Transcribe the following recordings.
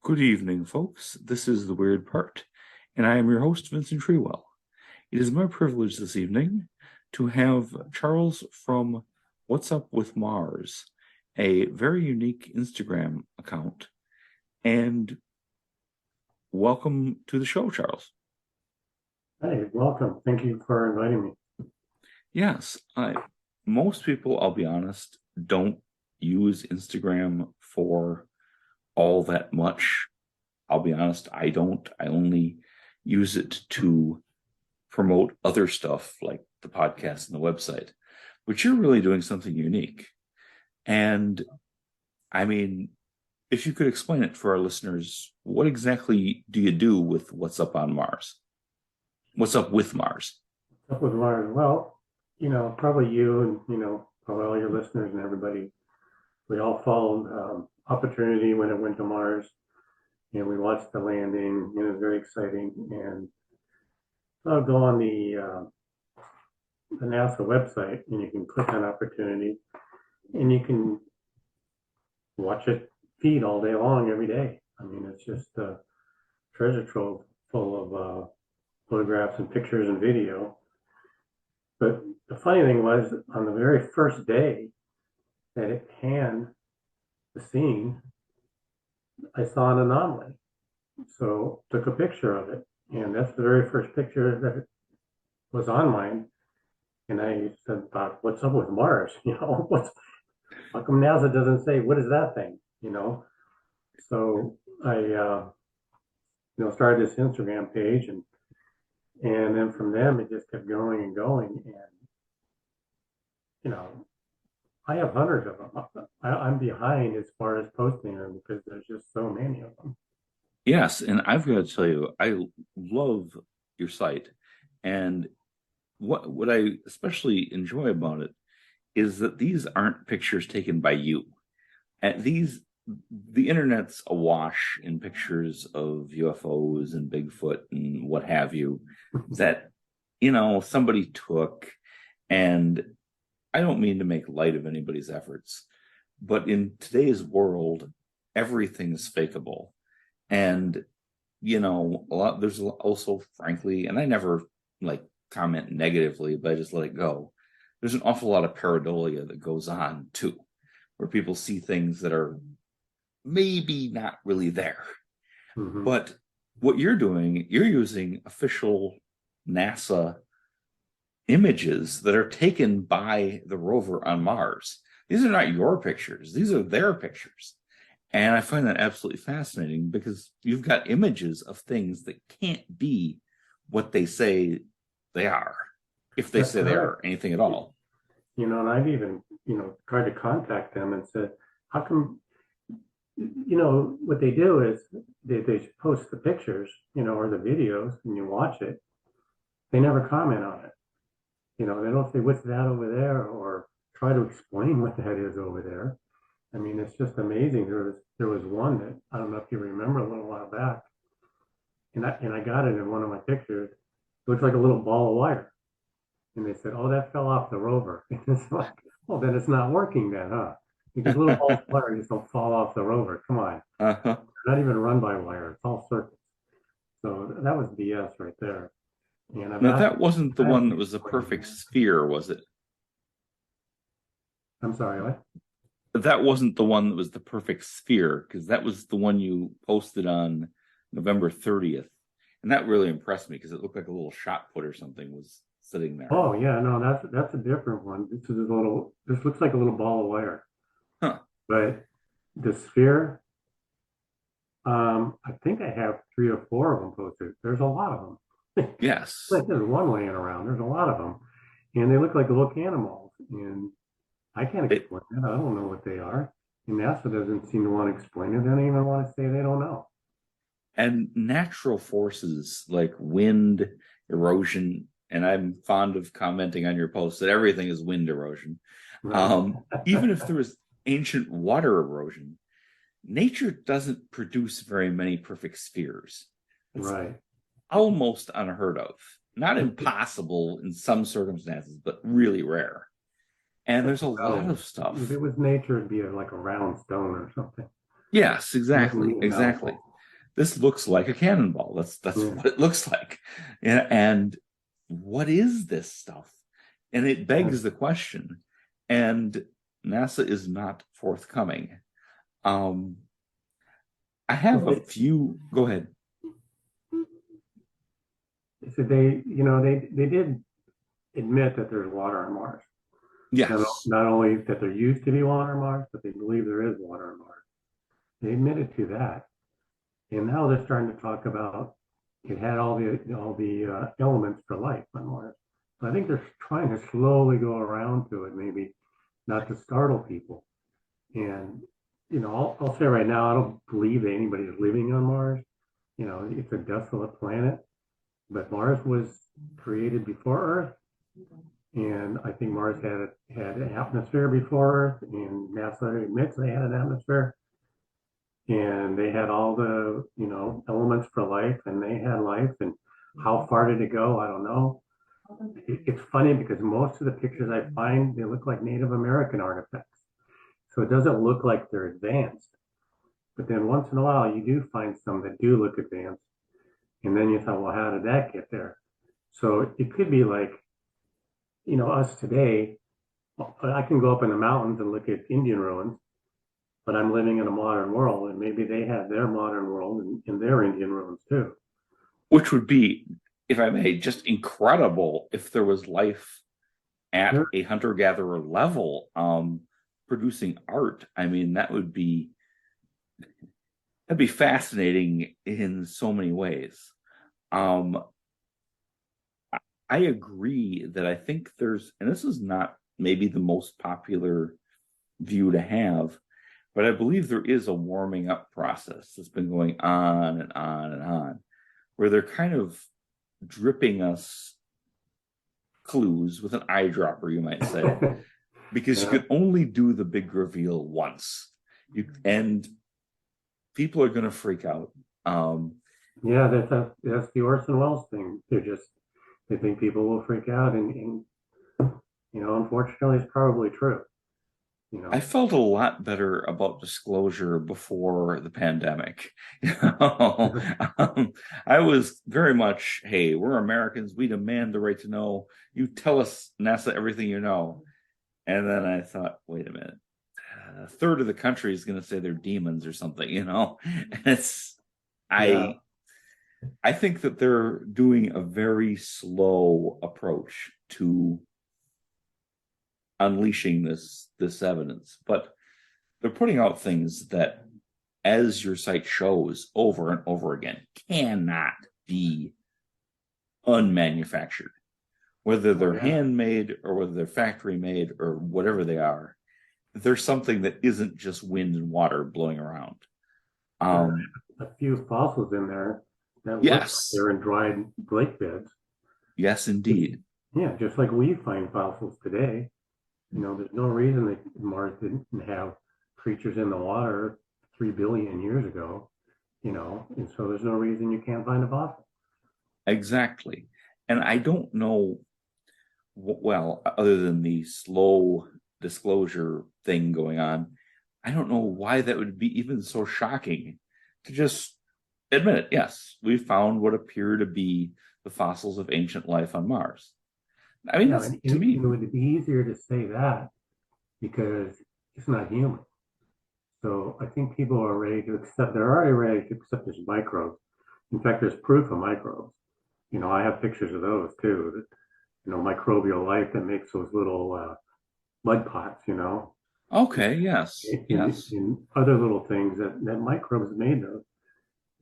Good evening, folks. This is The Weird Part, and I am your host, Vincent Treewell. It is my privilege this evening to have Charles from What's Up with Mars, a very unique Instagram account. And welcome to the show, Charles. Hey, welcome. Thank you for inviting me. Yes, most people, I'll be honest, don't use Instagram for all that much. I'll be honest, I don't. I only use it to promote other stuff like the podcast and the website. But you're really doing something unique. And I mean, if you could explain it for our listeners, what exactly do you do with What's Up on Mars? What's up with Mars? Up with Mars. Well, probably you and, probably all your listeners and everybody, we all followed Opportunity when it went to Mars, and we watched the landing, and it was very exciting. And I'll go on the NASA website, and you can click on Opportunity, and you can watch it feed all day long, every day. I mean, it's just a treasure trove full of photographs and pictures and video. But the funny thing was, on the very first day that it panned the scene, I saw an anomaly. So took a picture of it. And that's the very first picture that was on mine. And I said, what's up with Mars? How come NASA doesn't say, what is that thing? So I started this Instagram page, and then from them it just kept going and going. And I have hundreds of them. I'm behind as far as posting them because there's just so many of them. Yes, and I've got to tell you, I love your site. And what I especially enjoy about it is that these aren't pictures taken by you. And the internet's awash in pictures of UFOs and Bigfoot and what have you that somebody took. And I don't mean to make light of anybody's efforts, but in today's world, everything's fakeable. And there's also, frankly, and I never comment negatively, but I just let it go. There's an awful lot of pareidolia that goes on too, where people see things that are maybe not really there. Mm-hmm. But what you're doing, you're using official NASA images that are taken by the rover on Mars. These are not your pictures, these are their pictures. And I find that absolutely fascinating because you've got images of things that can't be what they say they are, if they say they are anything at all. And I've even, tried to contact them and said, how come, what they do is they post the pictures, or the videos, and you watch it. They never comment on it. They don't say, what's that over there, or try to explain what that is over there. I mean, it's just amazing. There was one that, I don't know if you remember, a little while back, and I got it in one of my pictures. It looks like a little ball of wire. And they said, oh, that fell off the rover. And it's like, well, then it's not working then, huh? Because little balls of wire just don't fall off the rover. Come on. Uh-huh. Not even run by wire. It's all circuits. So that was BS right there. And now, that wasn't the one that was a perfect sphere, was it? I'm sorry, what? That wasn't the one that was the perfect sphere, because that was the one you posted on November 30th. And that really impressed me because it looked like a little shot put or something was sitting there. Oh yeah, no, that's a different one. This looks like a little ball of wire. Huh. But the sphere, I think I have 3 or 4 of them posted. There's a lot of them. Yes. Like there's one laying around. There's a lot of them. And they look like little cannonballs. And I can't explain it. I don't know what they are. And NASA doesn't seem to want to explain it. They don't even want to say they don't know. And natural forces like wind, erosion, and I'm fond of commenting on your posts that everything is wind erosion. Right. Even if there was ancient water erosion, nature doesn't produce very many perfect spheres. It's right. Almost unheard of. Not impossible in some circumstances, but really rare. And there's a lot of stuff. If it was nature, it'd be like a round stone or something. Yes, exactly. this looks like a cannonball. That's Yeah. what it looks like. And what is this stuff? And it begs the question. And NASA is not forthcoming. Um, I have a few. Go ahead. So they did admit that there's water on Mars. Yes. Not only that there used to be water on Mars, but they believe there is water on Mars. They admitted to that, and now they're starting to talk about it had all the elements for life on Mars. So I think they're trying to slowly go around to it, maybe not to startle people. And I'll say right now, I don't believe that anybody's living on Mars. It's a desolate planet, but Mars was created before Earth, and I think Mars had an atmosphere before Earth, and NASA admits they had an atmosphere, and they had all the elements for life, and they had life. And how far did it go? I don't know. It's funny because most of the pictures I find, they look like Native American artifacts, so it doesn't look like they're advanced. But then once in a while, you do find some that do look advanced, and then you thought, well, how did that get there? So it could be like, us today. I can go up in the mountains and look at Indian ruins, but I'm living in a modern world, and maybe they have their modern world in their Indian ruins too. Which would be, if I may, just incredible if there was life at Sure. a hunter-gatherer level, producing art. I mean, that'd be fascinating in so many ways. Um, I agree that I think and this is not maybe the most popular view to have, but I believe there is a warming up process that's been going on and on and on, where they're kind of dripping us clues with an eyedropper, you might say, because you Yeah. can only do the big reveal once. And people are going to freak out. Yeah, that's the Orson Welles thing. They think people will freak out, and unfortunately, it's probably true. I felt a lot better about disclosure before the pandemic. You know, I was very much, hey, we're Americans. We demand the right to know. You tell us, NASA, everything you know. And then I thought, wait a minute. A third of the country is going to say they're demons or something, And Yeah, I, I think that they're doing a very slow approach to unleashing this evidence, but they're putting out things that, as your site shows over and over again, cannot be unmanufactured, whether they're yeah. handmade or whether they're factory made or whatever they are. There's something that isn't just wind and water blowing around. There Um, are a few fossils in there that look like yes, they're in dried lake beds. yes, indeed. Yeah, just like we find fossils today. There's no reason that Mars didn't have creatures in the water 3 billion years ago. And so there's no reason you can't find a fossil. Exactly. And I don't know, well, other than the slow disclosure thing going on, I don't know why that would be even so shocking to just admit it. Yes, we found what appear to be the fossils of ancient life on Mars. I mean, that's And to it me, would be easier to say that because it's not human. So I think people are ready to accept, they're already ready to accept there's microbes. In fact, there's proof of microbes. I have pictures of those too. Microbial life that makes those little mud pots. okay, yes, yes. In other little things that microbes made those.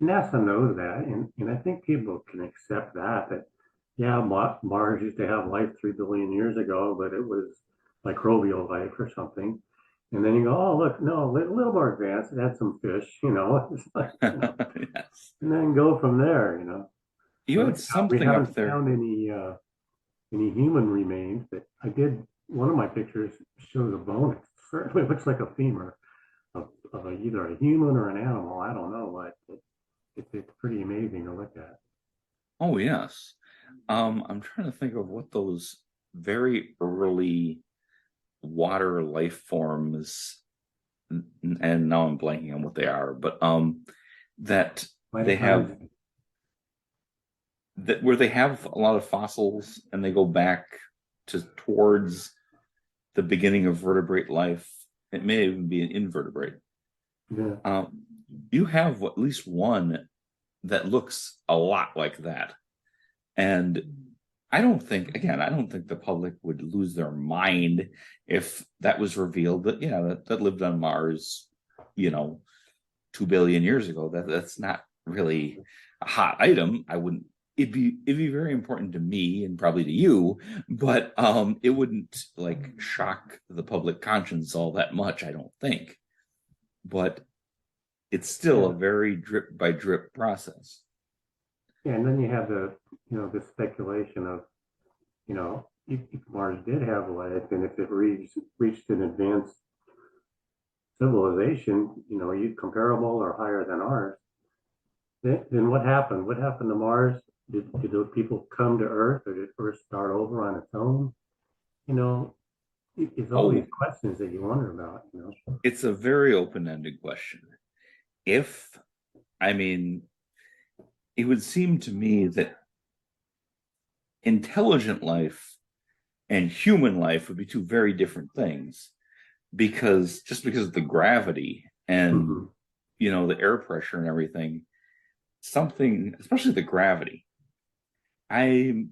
NASA knows that, and I think people can accept that yeah, Mars used to have life 3 billion years ago, but it was microbial life or something. And then you go, oh look, no, a little more advanced. It had some fish. It's like, Yes. and then go from there. You But had we something up haven't there. found any human remains. But I did. One of my pictures shows a bone. It certainly looks like a femur of either a human or an animal. I don't know what. It's pretty amazing to look at. Oh, yes. I'm trying to think of what those very early water life forms, and now I'm blanking on what they are, but that Might they have found. have that where they have a lot of fossils and they go back to towards the beginning of vertebrate life. It may even be an invertebrate. Yeah. You have at least one that looks a lot like that. And I don't think, again, I don't think the public would lose their mind if that was revealed that, yeah, that lived on Mars, 2 billion years ago. That's not really a hot item. I wouldn't, it'd be very important to me and probably to you, but it wouldn't like shock the public conscience all that much, I don't think. But it's still a Yeah. very drip by drip process. Yeah, and then you have the speculation of, if Mars did have life and if it reached an advanced civilization, comparable or higher than ours, then what happened? What happened to Mars? Did those people come to Earth, or did Earth start over on its own? You know, it's all these Oh, questions that you wonder about. it's a very open-ended question. If, I mean, it would seem to me that intelligent life and human life would be two very different things, because just because of the gravity and Mhm. the air pressure and everything, something, especially the gravity, I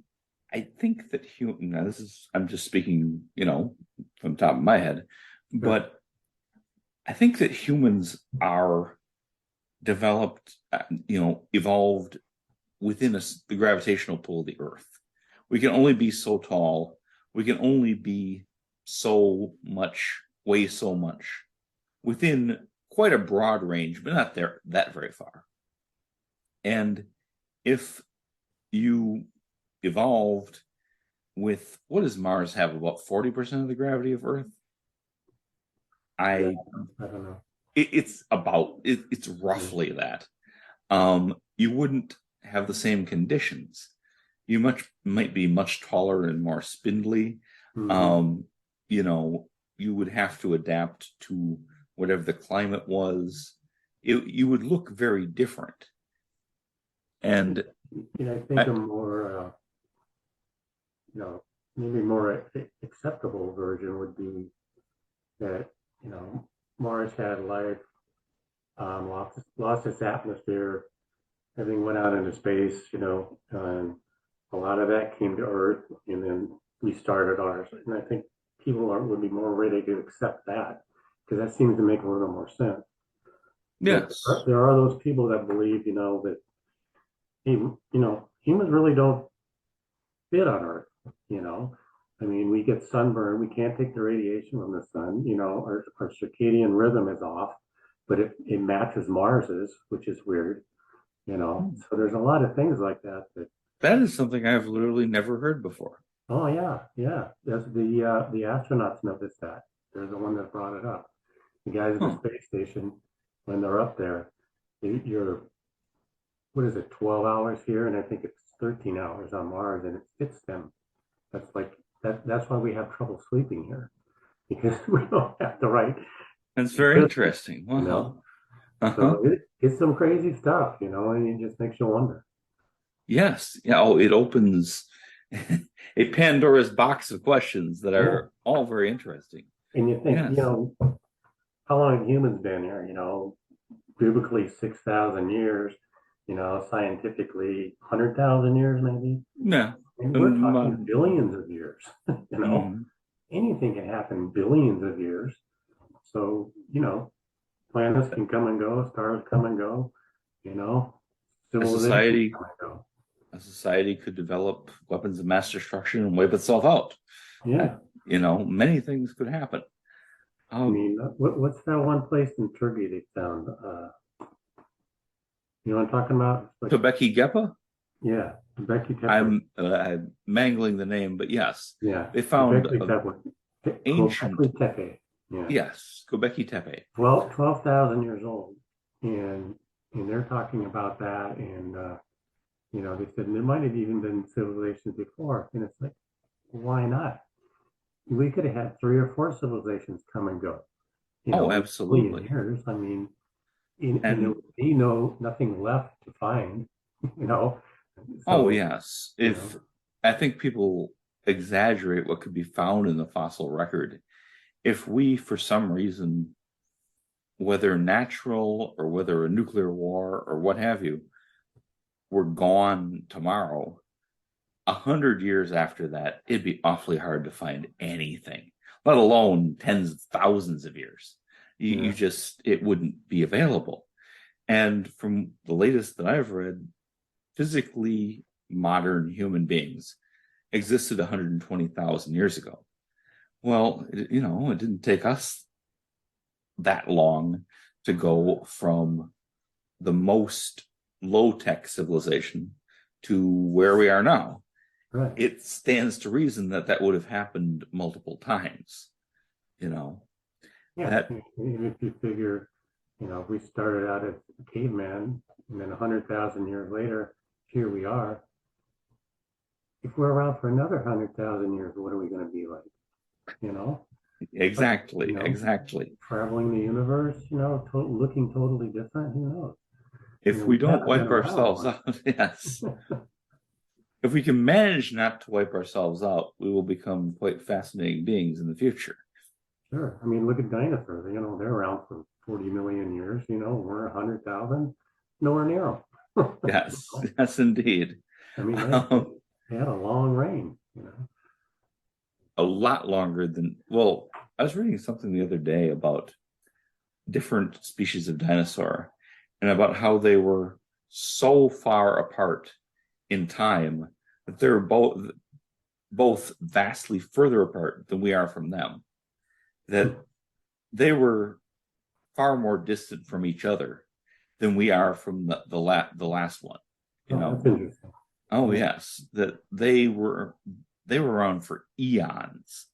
I think that human, now this is, I'm just speaking, from the top of my head, Sure. but I think that humans are developed, evolved within the gravitational pull of the Earth. We can only be so tall. We can only be so much, weigh so much within quite a broad range, but not there that very far. And if you evolved with, what does Mars have, about 40% of the gravity of Earth? Yeah, I I don't know. it's Yeah. roughly that. You wouldn't have the same conditions. You might be much taller and more spindly. Mhm. Um, you would have to adapt to whatever the climate was. You would look very different. And I think I, a more, you know, maybe more acceptable version would be that, you know, Mars had life, lost its atmosphere, everything went out into space, and a lot of that came to Earth, and then we started ours. And I think people would be more ready to accept that because that seems to make a little more sense. But yes, there are those people that believe, that humans really don't fit on Earth. You know, I mean, we get sunburned. We can't take the radiation from the sun. Our circadian rhythm is off, but it matches Mars's, which is weird. So there's a lot of things like that. that is something I've literally never heard before. Oh yeah, yeah. That's the astronauts noticed that. They're the one that brought it up. The guys at the Huh. space station, when they're up there, you're what is it, 12 hours here, and I think it's 13 hours on Mars, and it fits them. That's like that's why we have trouble sleeping here because we don't have the right That's very rhythm, interesting. you Wow. know. Uh-huh. So it's some crazy stuff, and it just makes you wonder. Yes. Yeah. Oh, it opens a Pandora's box of questions that Yeah, are all very interesting. and you think, Yes. how long have humans been here? Biblically 6,000 years. Scientifically 100,000 years, maybe. Yeah. And we're Um, talking um, billions of years. you know, mhm. anything can happen billions of years. So, planets can come and go, stars come and go, you know, A civilizations society, come and go. a society could develop weapons of mass destruction and wipe itself out. I, Yeah. many things could happen. I Um, mean, what's that one place in Turkey they found? You know what I'm talking about? It's like, Tobeki Gepa. yeah, Göbekli Tepe. I'm mangling the name, but yes, Yeah, they found Göbekli a Tepe. ancient, Göbekli Tepe. Yeah. yes, Gobekli Tepe. 12,000 years old. And they're talking about that. And, they said there might have even been civilizations before. And it's like, why not? We could have had three or four civilizations come and go, Oh, in a billion absolutely. years. I mean, and there And would be nothing left to find, you know. oh So, yes, you if know, I think people exaggerate what could be found in the fossil record, if we for some reason, whether natural or whether a nuclear war or what have you, were gone tomorrow, 100 years after that, it'd be awfully hard to find anything, let alone tens of thousands of years. You yeah, just, it wouldn't be available. And from the latest that I've read, physically modern human beings existed 120,000 years ago. Well, it didn't take us that long to go from the most low tech civilization to where we are now. right. It stands to reason that that would have happened multiple times, you know, Yeah, that even if you figure, we started out as a caveman, and then 100,000 years later, here we are. If we're around for another 100,000 years, what are we going to be like? You know, but exactly, exactly. traveling the universe, looking totally different. Who knows? If we We don't haven't been wipe around ourselves much. out, yes. If we can manage not to wipe ourselves out, we will become quite fascinating beings in the future. Sure. I mean, look at dinosaurs. They're around for 40 million years. We're 100,000, nowhere near them. Yes, yes, indeed. I mean, Um, they had a long reign. a lot longer than, well, I was reading something the other day about different species of dinosaur and about how they were so far apart in time that they're both vastly further apart than we are from them. That they were far more distant from each other than we are from the last one. You Oh, that's know, interesting. oh Yeah. yes, that they were around for eons,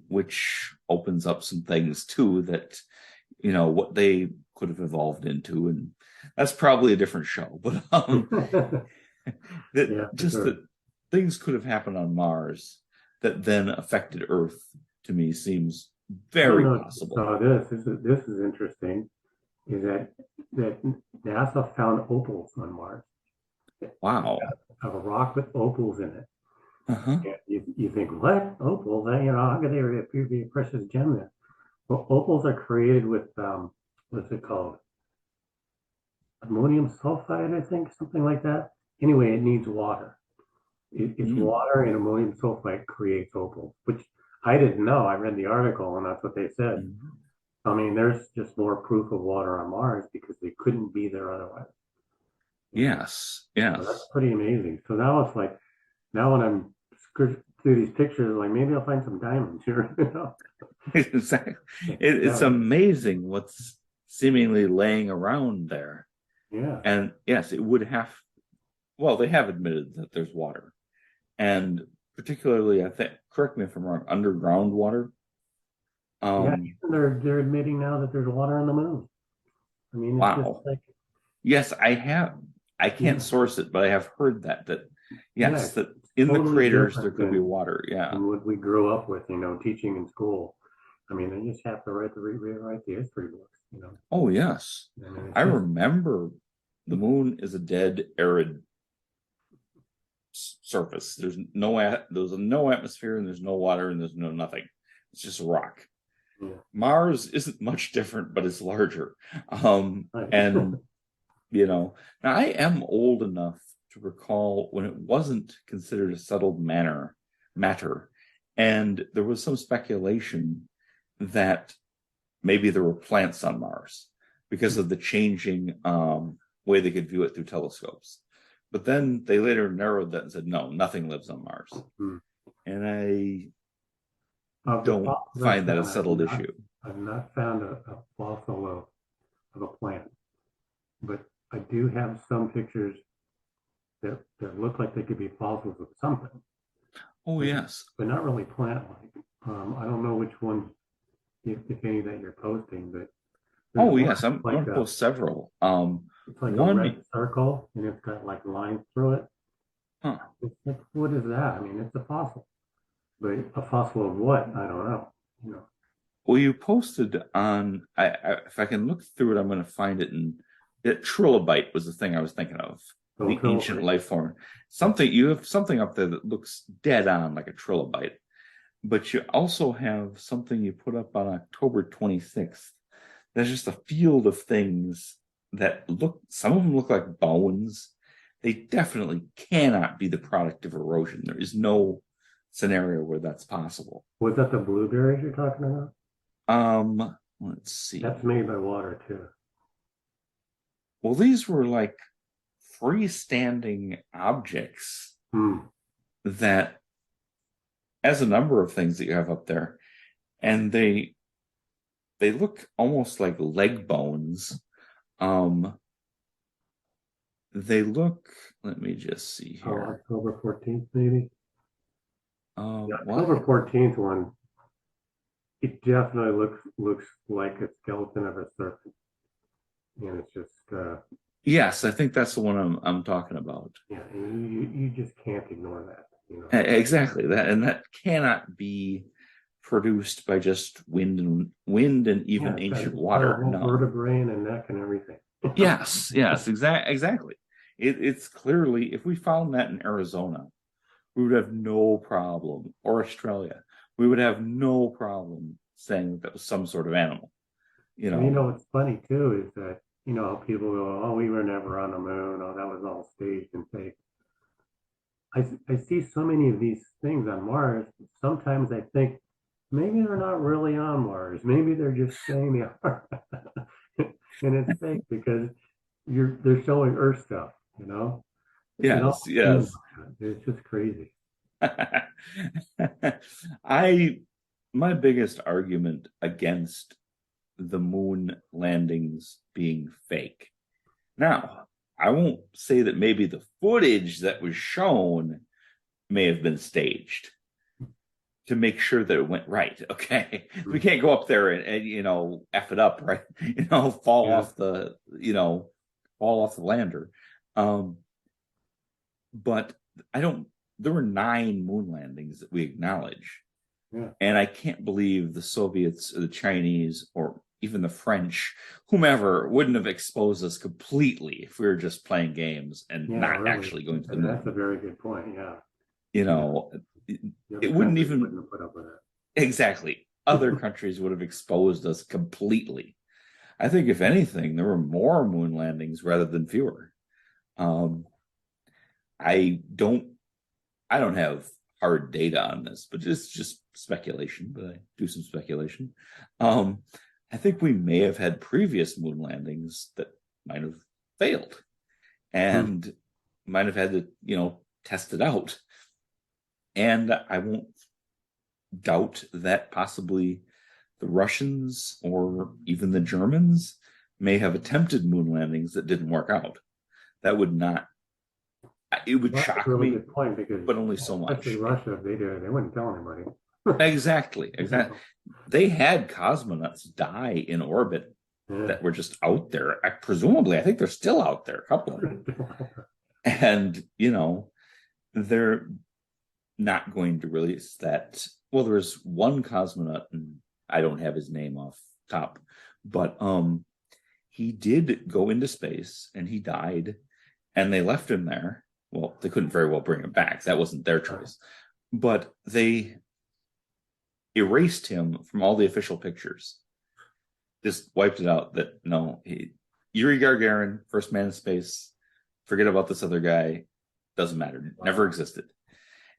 which opens up some things too that what they could have evolved into, and that's probably a different show. But that Yeah, for just that sure. things could have happened on Mars that then affected Earth to me seems I don't very know if you possible. saw this. This is interesting. Is that NASA found opals on Mars? Wow. Of a rock with opals in it. Uh-huh. Yeah, you think what opals? How could they appear to be a precious gem there? Well, opals are created with what's it called? Ammonium sulfide, I think, something like that. Anyway, it needs water. It's Mm. water and ammonium sulfide creates opals, which I didn't know. I read the article and that's what they said. Mhm. I mean, there's just more proof of water on Mars because they couldn't be there otherwise. You know, Yes, so that's yes. pretty amazing. So now it's like now when I'm through these pictures, like maybe I'll find some diamonds here. Exactly. Yeah, It's amazing what's seemingly laying around there. yeah, And yes, it would have, well, they have admitted that there's water. And particularly, I think, correct me if I'm wrong, underground water. yeah. Um, Even they're admitting now that there's water on the moon. I mean, it's just wow. like Yes, I can't yeah, source it, but I have heard that yeah. yes, that It's in the totally craters there different could be water. Yeah. than what we grew up with. Teaching in school. I mean, they just have to rewrite the history books. Oh, yes. I mean, I it's just remember the moon is a dead, arid surface. There's no atmosphere, and there's no water, and there's no nothing. It's just rock. yeah, Mars isn't much different, but it's larger. right. And now I am old enough to recall when it wasn't considered a settled matter, and there was some speculation that maybe there were plants on Mars because of the changing way they could view it through telescopes. But then they later narrowed that and said, no, nothing lives on Mars. Hmm. And I Of the don't fossils I've find that a found, settled issue. I've not found a fossil of a plant, but I do have some pictures that look like they could be fossils of something, Oh, but yes. not really plant-like. I don't know which ones, if any, that you're posting, but there's Oh, one yes. I'm like going to a post several. it's like a red One, circle and it's got like lines through it. huh, It's like, what is that? I mean, it's a fossil, but a fossil of what? I don't know. You know. Well, you posted on. If I can look through it, I'm going to find it. And it, trilobite was the thing I was thinking of. So The ancient trilobite. life form. Something you have something up there that looks dead on like a trilobite, but you also have something you put up on October 26th. There's just a field of things that look. Some of them look like bones. They definitely cannot be the product of erosion. There is no scenario where that's possible. Was that the blueberries you're talking about? Let's see. That's made by water too. Well, these were like freestanding objects Hmm. that, as a number of things that you have up there, and they look almost like leg bones. Um, they look. Let me just see Oh, here. October 14th, maybe? The What? October 14th one, it definitely looks like a skeleton of a serpent. And it's just Yes, I think that's the one I'm talking about. yeah, and you just can't ignore that, you know. Exactly that, and that cannot be produced by just wind and Yeah, even ancient water. whole No. vertebrae and a neck and everything. Yes, exactly. It's clearly, if we found that in Arizona, we would have no problem, or Australia, we would have no problem saying that was some sort of animal. You And you know, know what's funny too is that, you know, people go, oh, we were never on the moon. Oh, that was all staged and fake. I see so many of these things on Mars. Sometimes I think maybe they're not really on Mars. Maybe they're just saying they are. And it's fake because they're showing Earth stuff, you know? It all yes, seems yes. like that. It's just crazy. I my biggest argument against the moon landings being fake. Now, I won't say that maybe the footage that was shown may have been staged to make sure that it went right. Okay. We can't go up there and F it up, right? Fall Yeah. off fall off the lander. Um, but I don't, there were 9 moon landings that we acknowledge. Yeah. And I can't believe the Soviets or the Chinese or even the French, whomever, wouldn't have exposed us completely if we were just playing games and Yeah, not really. actually going to the That's a moon. very good point. Yeah. You Yeah. know, it, The other it wouldn't countries even wouldn't have put up with exactly. Other countries would have exposed us completely. I think, if anything, there were more moon landings rather than fewer. Um, I don't I don't have hard data on this, but it's just speculation, but I do some speculation. Um, I think we may have had previous moon landings that might have failed it. and might have had to, test it out. And I won't doubt that possibly the Russians or even the Germans may have attempted moon landings that didn't work out. That would not, it would Well, that's a shock really me, good point because but only so especially much. Russia, if they did it, they wouldn't tell anybody. Exactly. They had cosmonauts die in orbit Yeah. that were just out there. Presumably, I think they're still out there, a couple of them. And, they're not going to release that. Well, there was one cosmonaut, and I don't have his name off top, but he did go into space and he died, and they left him there. Well, they couldn't very well bring him back. That wasn't their choice. But they erased him from all the official pictures. Just wiped it out. That no, Yuri Gagarin, first man in space. Forget about this other guy. Doesn't matter. Never existed.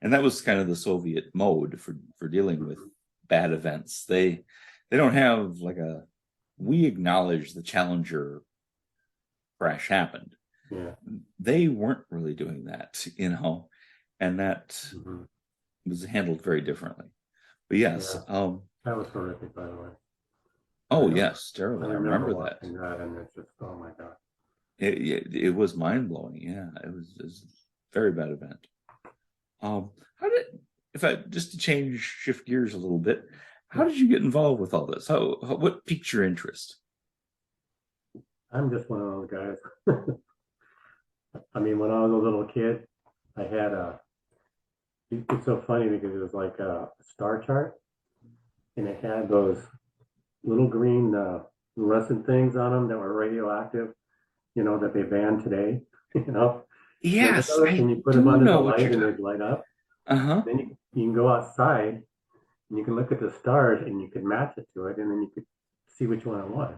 And that was kind of the Soviet mode for dealing with bad events. They don't have like we acknowledge the Challenger crash happened. Yeah. They weren't really doing that, and that Mhm. was handled very differently. But yes, Yeah. That was horrific, by the way. oh I, yes, terrible. I remember remember that. watching that, and it's just, oh my God. It was mind blowing. Yeah, it was a very bad event. How did, if I just to shift gears a little bit, how did you get involved with all this? What piqued your interest? I'm just one of those guys. I mean, when I was a little kid, I had it's so funny because it was like a star chart and it had those little green fluorescent things on them that were radioactive, that they banned today. You know, remember Yes, those? I And you put them do under the know what light you're and talking. they'd light up. Uh-huh. Then you can go outside and you can look at the stars and you can match it to it, and then you could see which one it was.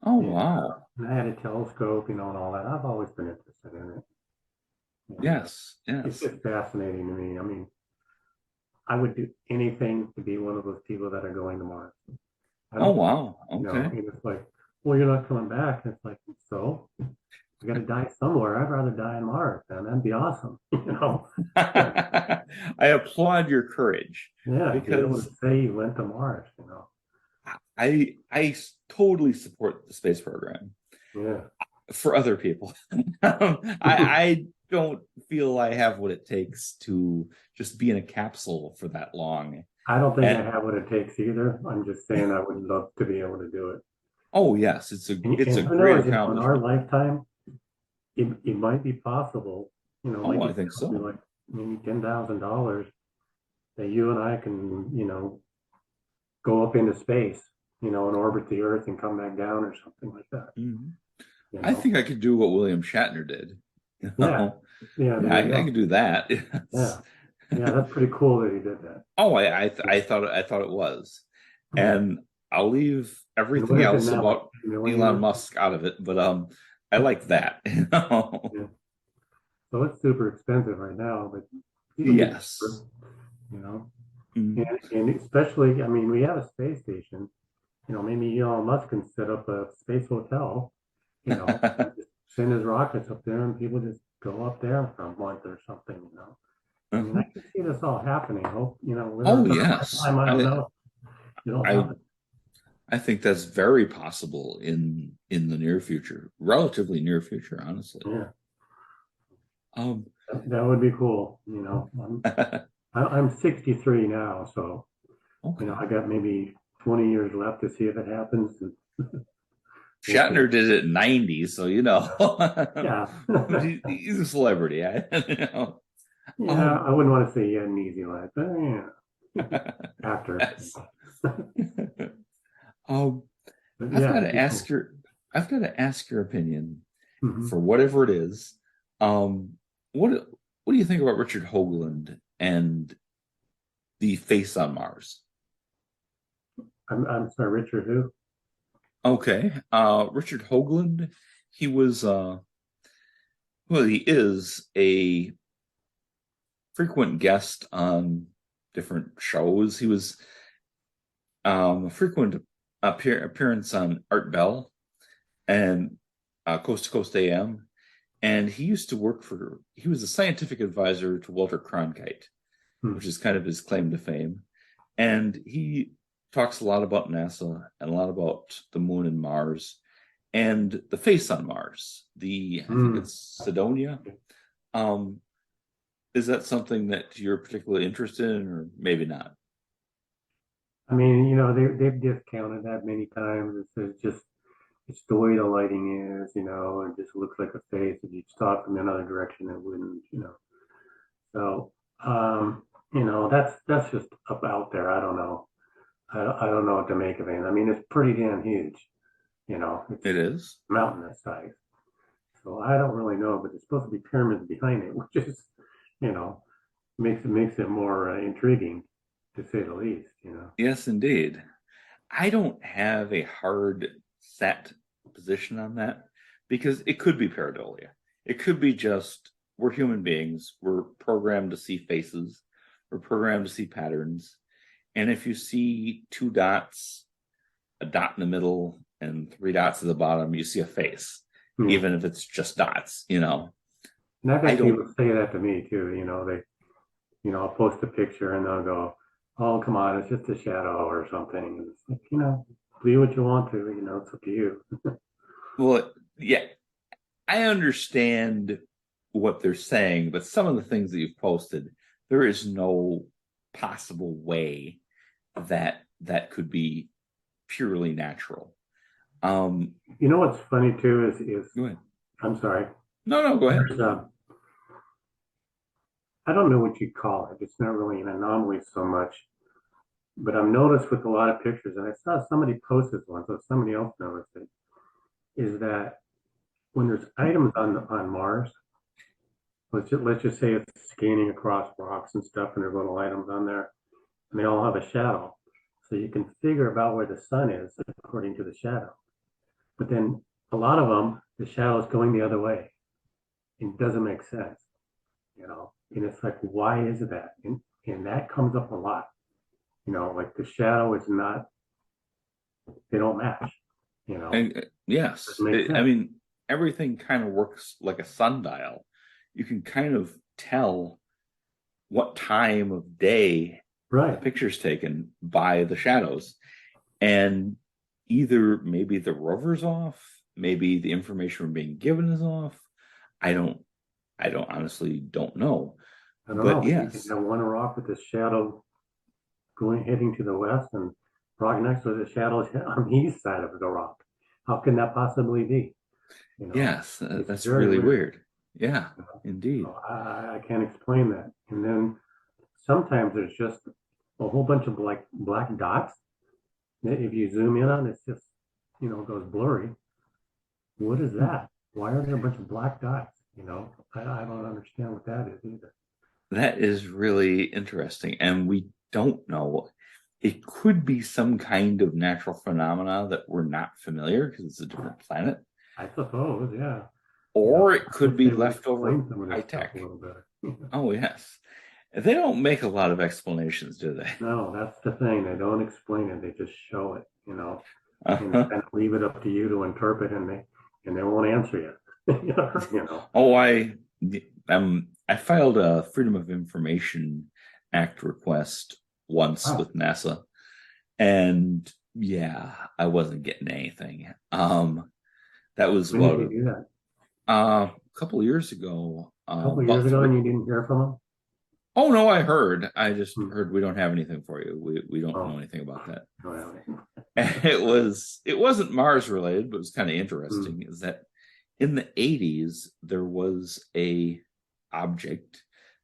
Oh, And, wow. and I had a telescope, and all that. I've always been interested in it. And Yes, it's yes. just fascinating to me. I mean, I would do anything to be one of those people that are going to Mars. I Oh, don't, wow. Okay. and it's like, well, you're not coming back. And it's like, so I got to die somewhere. I'd rather die on Mars, man. That'd be awesome. I applaud your courage Yeah, to be able to because say you went to Mars, totally support the space program Yeah. for other people. I don't feel I have what it takes to just be in a capsule for that long. I don't think I And have what it takes either. I'm just saying I would love to be able to do it. oh yes, it's And a who great knows, in our accomplishment. lifetime, it might be possible, like Oh, you I said, think so. like maybe $10,000 that you and I can, go up into space, and orbit the Earth and come back down or something like that. Mhm. You I know? think I could do what William Shatner did. You Yeah. know? Yeah, Yeah, there you I go. could do that. Yeah. Yes. Yeah, that's pretty cool that he did that. Oh, Yeah. I thought it was, Yeah. and I'll leave And what everything is it else now, like about 2 million Elon or Musk out of it. But I like that. You know? yeah. So it's super expensive right now, but it'll get cheaper, Yes. you know. Mhm. And especially, I mean, we have a space station. Maybe Elon Musk can set up a space hotel, just send his rockets up there and people just go up there for a month or something. I mean, I Uh-huh. can see this all happening. Hope, whether Oh it's in our yes, lifetime, I don't know. It'll I happen. I think that's very possible in the near future, relatively near future, honestly. Yeah, Um, that would be cool. I'm 63 now, so I okay. got maybe 20 years left to see if it happens, and we'll see. Shatner did it in 90, so Yeah, he's a celebrity. yeah. Um, I wouldn't want to say he had an easy life, but after. yes. Um, But I've yeah, got it'd to be ask cool. your opinion Hmm. for whatever it is. Um, what do you think about Richard Hoagland and the face on Mars? I'm sorry, Richard, who? Okay. Richard Hoagland, he was well, he is a frequent guest on different shows. He was a frequent appearance on Art Bell and Coast to Coast AM. And he was a scientific advisor to Walter Cronkite, Hmm. which is kind of his claim to fame. And he talks a lot about NASA and a lot about the moon and Mars and the face on Mars. I think Hmm. it's Sidonia. Um, is that something that you're particularly interested in, or maybe not? I mean, they've discounted that many times. It's just it's the way the lighting is, it just looks like a face. If you stop in another direction, it wouldn't. So, that's just up out there. I don't know. I don't know what to make of it. I mean, it's pretty damn huge. It's It is. mountainous size. So I don't really know, but there's supposed to be pyramids behind it, which is, you know, makes it more intriguing, to say the least. Yes, indeed. I don't have a hard set position on that because it could be pareidolia. It could be just we're human beings. We're programmed to see faces. We're programmed to see patterns. And if you see two dots, a dot in the middle, and three dots at the bottom, you see a face, Yeah. even if it's just dots. And I've I had don't, people say that to me too. I'll post a picture and they'll go, "Oh, come on, it's just a shadow or something." And it's like, believe what you want to. It's up to you. well, yeah, I understand what they're saying, but some of the things that you've posted, there is no possible way that could be purely natural. Um, You know what's funny too is Go ahead. I'm sorry. No, no, go ahead. There's I don't know what you call it. It's not really an anomaly so much, but I've noticed with a lot of pictures, and I saw somebody post this once, so somebody else noticed it, is that when there's items on Mars, let's just say it's scanning across rocks and stuff, and there's little items on there, and they all have a shadow. So you can figure about where the sun is according to the shadow. But then a lot of them, the shadow is going the other way. It doesn't make sense, you know. And it's like, why is that? And that comes up a lot. You know, like the shadow is not, they don't match, you know. And yes, Doesn't make I sense. mean, everything kind of works like a sundial. You can kind of tell what time of day the Right. picture's taken by the shadows. And either maybe the rover's off, maybe the information we're being given is off. I don't, I don't honestly don't know. I don't know, But but you can yes, have one rock with the shadow going heading to the west and rock next to the shadows on the east side of the rock. How can that possibly be? You know, yes, it's that's very really weird. weird. Yeah, You know? indeed. So I can't explain that. And then sometimes there's just a whole bunch of like black dots. If you zoom in on it, it's just, you know, goes blurry. What is that? Why are there a bunch of black dots? You know, I don't understand what that is either. That is really interesting. And we don't know. It could be some kind of natural phenomena that we're not familiar because it's a different planet, I suppose, yeah. You know, or it I could wish be they would leftover explain some of high this stuff a tech. little better. Oh, yes. They don't make a lot of explanations, do they? No, that's the thing. They don't explain it. They just show it, you know, and Uh-huh. kind of leave it up to you to interpret, and they won't answer you. You know. Oh, I filed a Freedom of Information Act request once Wow. with NASA, and yeah, I wasn't getting anything. That was When did you about do that? a couple of years ago. A couple of years About ago, three. and you didn't hear from them? Oh no, I heard. I just Hmm. heard we don't have anything for you. We don't know Oh, anything about that. well, And it wasn't Mars related, but it was kind of hmm. interesting. Is that in the 80s there was a object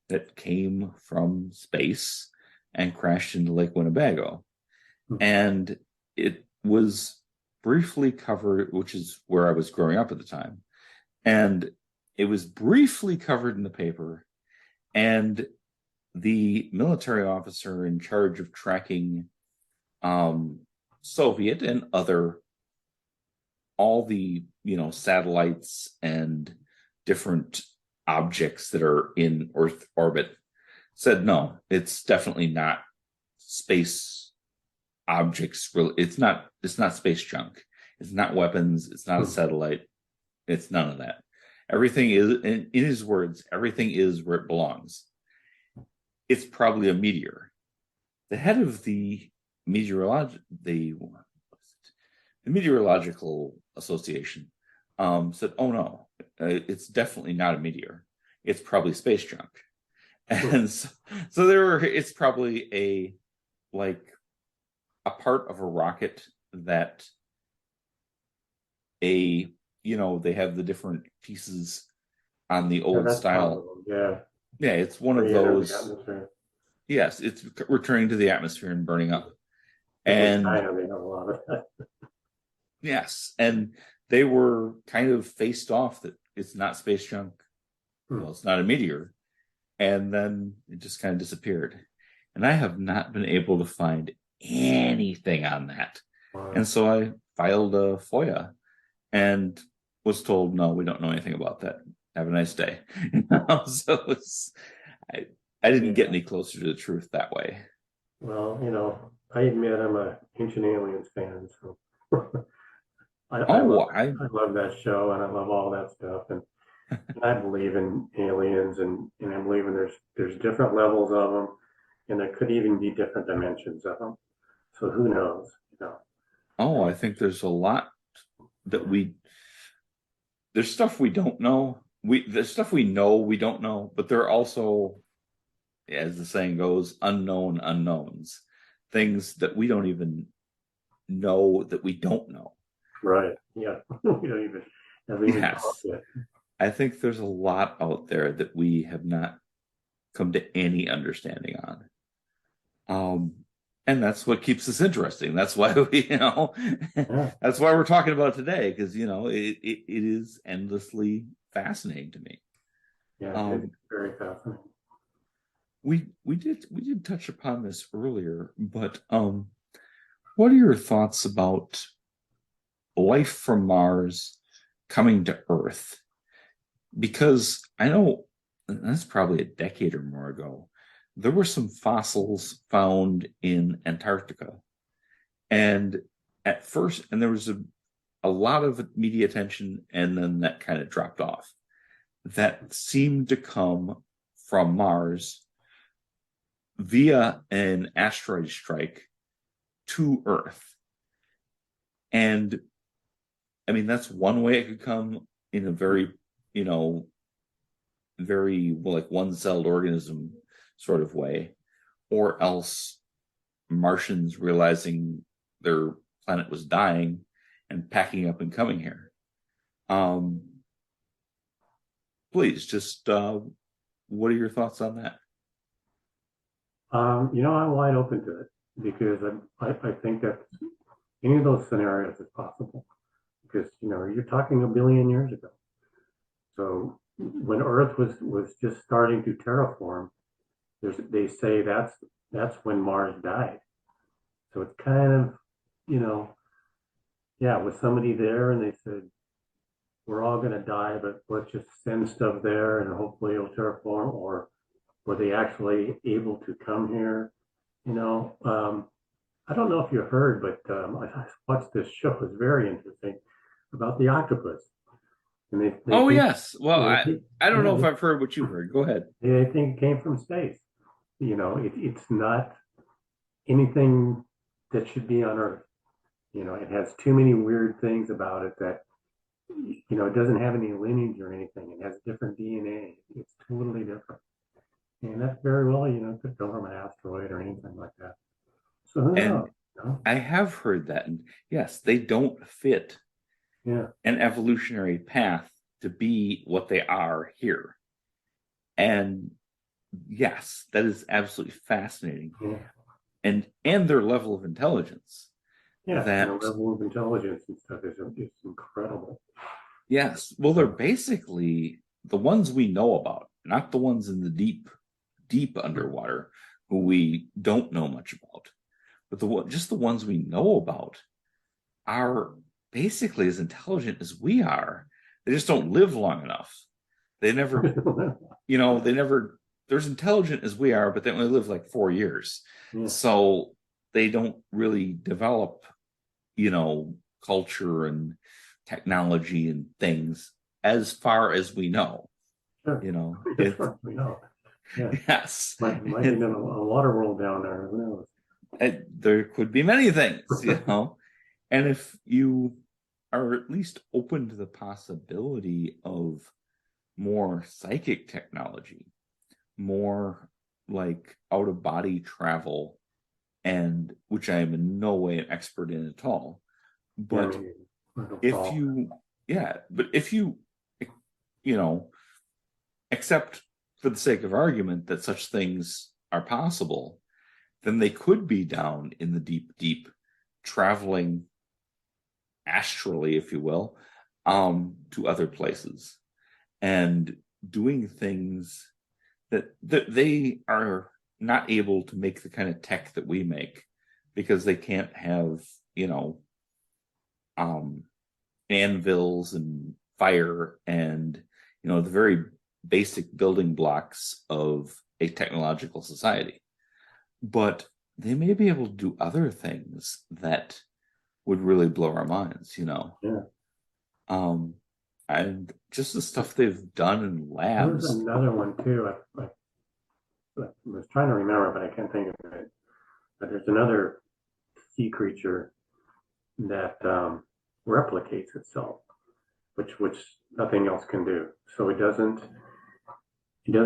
that came from space and crashed into Lake Winnebago, Hmm. and it was briefly covered, which is where I was growing up at the time, and it was briefly covered in the paper, and the military officer in charge of tracking um, Soviet and other all the satellites and different objects that are in Earth orbit said no, it's definitely not space objects. Really, it's not space junk. It's not weapons. It's not a Hmm. satellite. It's none of that. Everything is, in his words, everything is where it belongs. It's probably a meteor. The head of the meteorological association said, "Oh no, it's definitely not a meteor. It's probably space junk." Hmm. And so there were. It's probably like a part of a rocket that they have the different pieces on the Yeah, old that's style. possible. Yeah, Yeah, it's one of re-enter the those. atmosphere. Yes, it's returning to the atmosphere and burning up. Because in And China, they have a lot of that. yes, and they were kind of faced off that it's not space junk. Hmm. Well, it's not a meteor. And then it just kind of disappeared. And I have not been able to find anything on that. And Wow. so I filed a FOIA and was told, no, we don't know anything about that. Have a nice day. So I, I didn't get Yeah. any closer to the truth that way. Well, I admit I'm a Ancient Aliens fan, so I love Oh, I I love that show and I love all that stuff, and I believe in aliens, and I believe in there's different levels of them, and there could even be different dimensions of them. So who knows? oh, And I think there's a lot that there's stuff we don't know. There's stuff we know we don't know, but there are also, as the saying goes, unknown unknowns, things that we don't even know that we don't know. right, yeah, we don't even haven't even come up Yes, yet. I think there's a lot out there that we have not come to any understanding on. Um, And that's what keeps us interesting. That's why we, Yeah, that's why we're talking about it today, because it is endlessly fascinating to me. yeah, it's Um, very fascinating. we did touch upon this earlier, but what are your thoughts about life from Mars coming to Earth? Because I know that's probably a decade or more ago. There were some fossils found in Antarctica. And at first, and there was a lot of media attention, and then that kind of dropped off. That seemed to come from Mars via an asteroid strike to Earth. And I mean, that's one way it could come in a very, you know, very well, like one celled organism sort of way, or else Martians realizing their planet was dying and packing up and coming here. Um, please, just what are your thoughts on that? I'm wide open to it because I think that any of those scenarios is possible because, you're talking a billion years ago. So when Earth was just starting to terraform, they say that's when Mars died. So it's kind of, you know, yeah, was somebody there and they said, we're all going to die, but let's just send stuff there and hopefully it'll terraform, or were they actually able to come here? You know, I don't know if you heard, but I watched this show. It's very interesting about the octopus, and they Oh think, yes. Well, they I think, I don't yeah, know if I've heard what you've heard. Go ahead. they think it came from space. It's not anything that should be on Earth. It has too many weird things about it that, it doesn't have any lineage or anything. It has different DNA. It's totally different. And that's very well, could come from an asteroid or anything like that. So who And knows? You know? I have heard that. And yes, they don't fit Yeah. an evolutionary path to be what they are here. And yes, that is absolutely fascinating. Yeah. And their level of intelligence. Yeah. And the That level of intelligence and stuff is incredible. yes, well, they're basically the ones we know about, not the ones in the deep underwater who we don't know much about. But just the ones we know about are basically as intelligent as we are. They just don't live long enough. They never, they never, they're as intelligent as we are, but they only live like 4 years. Yeah. So they don't really develop, culture and technology and things as far as we know. Sure. You know, That's it, right. We know. Yeah. yes, Might be in a water world down there. Who knows? there could be many things, and if you are at least open to the possibility of more psychic technology, more like out of body travel, and which I am in no way an expert in at all. Yeah. I But mean, I don't if follow. you, yeah, but if you, you know, accept for the sake of argument that such things are possible, then they could be down in the deep, traveling astrally, if you will, to other places and doing things that they are not able to make the kind of tech that we make because they can't have, um, anvils and fire and, the very basic building blocks of a technological society. But they may be able to do other things that would really blow our minds. Yeah. Um, and just the stuff they've done in There was labs. another one too. I was trying to remember, but I can't think of it. But there's another sea creature that replicates itself, which nothing else can do. So it doesn't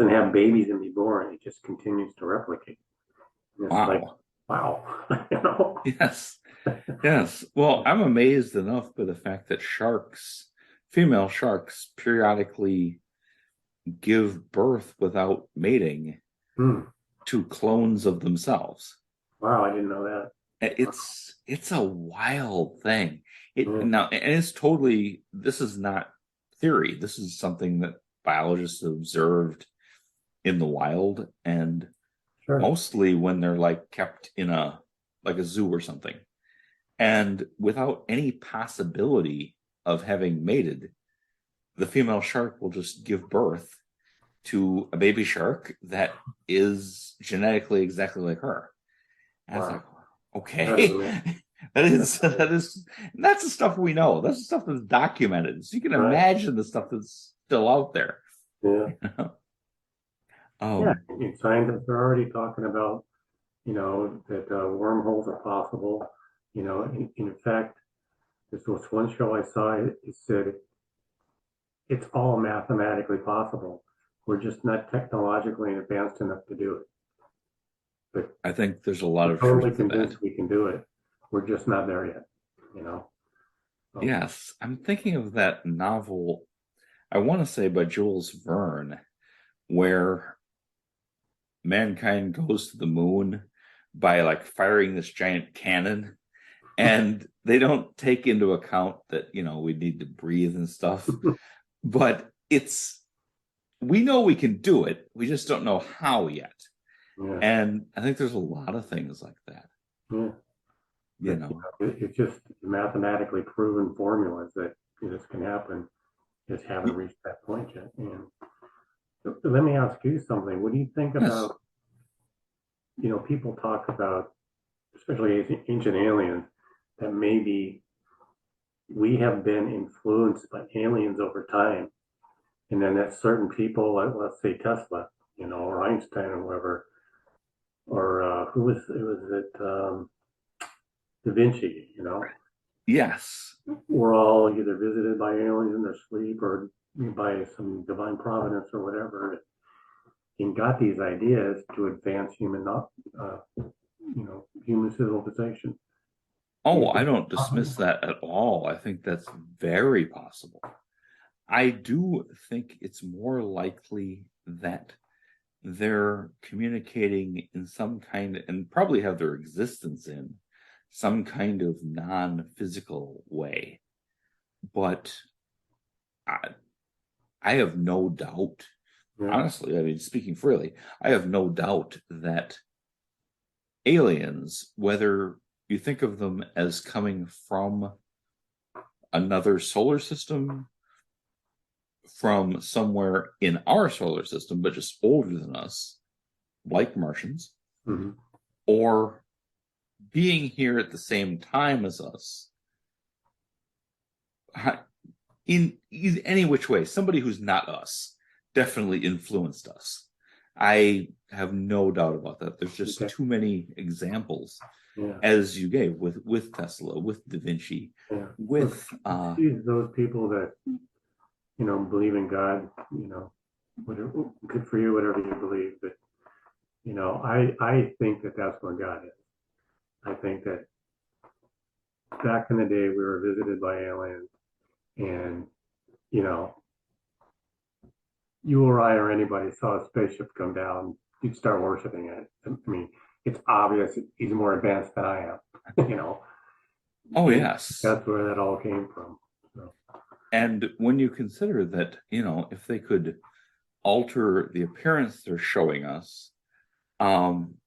have babies and be born. It just continues to replicate. And it's like, Wow. wow, Yes. Yes. Well, I'm amazed enough by the fact that female sharks, periodically give birth without mating Hmm. to clones of themselves. Wow, I didn't know that. It's a wild thing. It Yeah, now and it's totally this is not theory. This is something that biologists observed in the wild and sure. mostly when they're like kept in a like a zoo or something. And without any possibility of having mated, the female shark will just give birth to a baby shark that is genetically exactly like her. And I was like, Wow, that is okay, amazing. that That's is that amazing. is that's the stuff we know. That's the stuff that's documented. So you can Right. imagine the stuff that's still out there. Yeah. Yeah. um, I mean, scientists are already talking about, that wormholes are possible. In fact, this was one show I saw. It said it's all mathematically possible. We're just not technologically advanced enough to do it. But I think there's a lot we're of totally truth to that. convinced we can do it. We're just not there yet. You know. So, Yes, I'm thinking of that novel. I want to say by Jules Verne, where mankind goes to the moon by like firing this giant cannon, and they don't take into account that we need to breathe and stuff. But it's we know we can do it. We just don't know how yet. yeah. And I think there's a lot of things like that. Yeah. You But know, it's just mathematically proven formulas that this can happen. Just haven't reached that point yet. And so let me ask you something. What do you think yes. about, people talk about, especially ancient aliens, that maybe we have been influenced by aliens over time, and then that certain people, like let's say Tesla, or Einstein or whoever, or who was it? Was it Da Vinci? Yes. We're all either visited by aliens in their sleep or by some divine providence or whatever, and got these ideas to advance human civilization. Do you Oh, I think don't that's dismiss possible? that at all. I think that's very possible. I do think it's more likely that they're communicating in some kind and probably have their existence in some kind of non-physical way. But I, I have no doubt, Yeah. honestly, I mean, speaking freely, I have no doubt that aliens, whether you think of them as coming from another solar system, from somewhere in our solar system, but just older than us, like Martians, Hmm. or being here at the same time as us, in any which way, somebody who's not us definitely influenced us. I have no doubt about that. There's just Okay. too many examples, Yeah. as you gave with Tesla, with Da Vinci, Yeah. So with excuse those people that, believe in God, whatever, good for you, whatever you believe. But, I think that that's where God is. I think that back in the day, we were visited by aliens and, you know, you or I or anybody saw a spaceship come down, you'd start worshiping it. I mean, it's obvious he's more advanced than I am, oh and yes. that's where that all came from. So, And when you consider that, if they could alter the appearance they're showing us,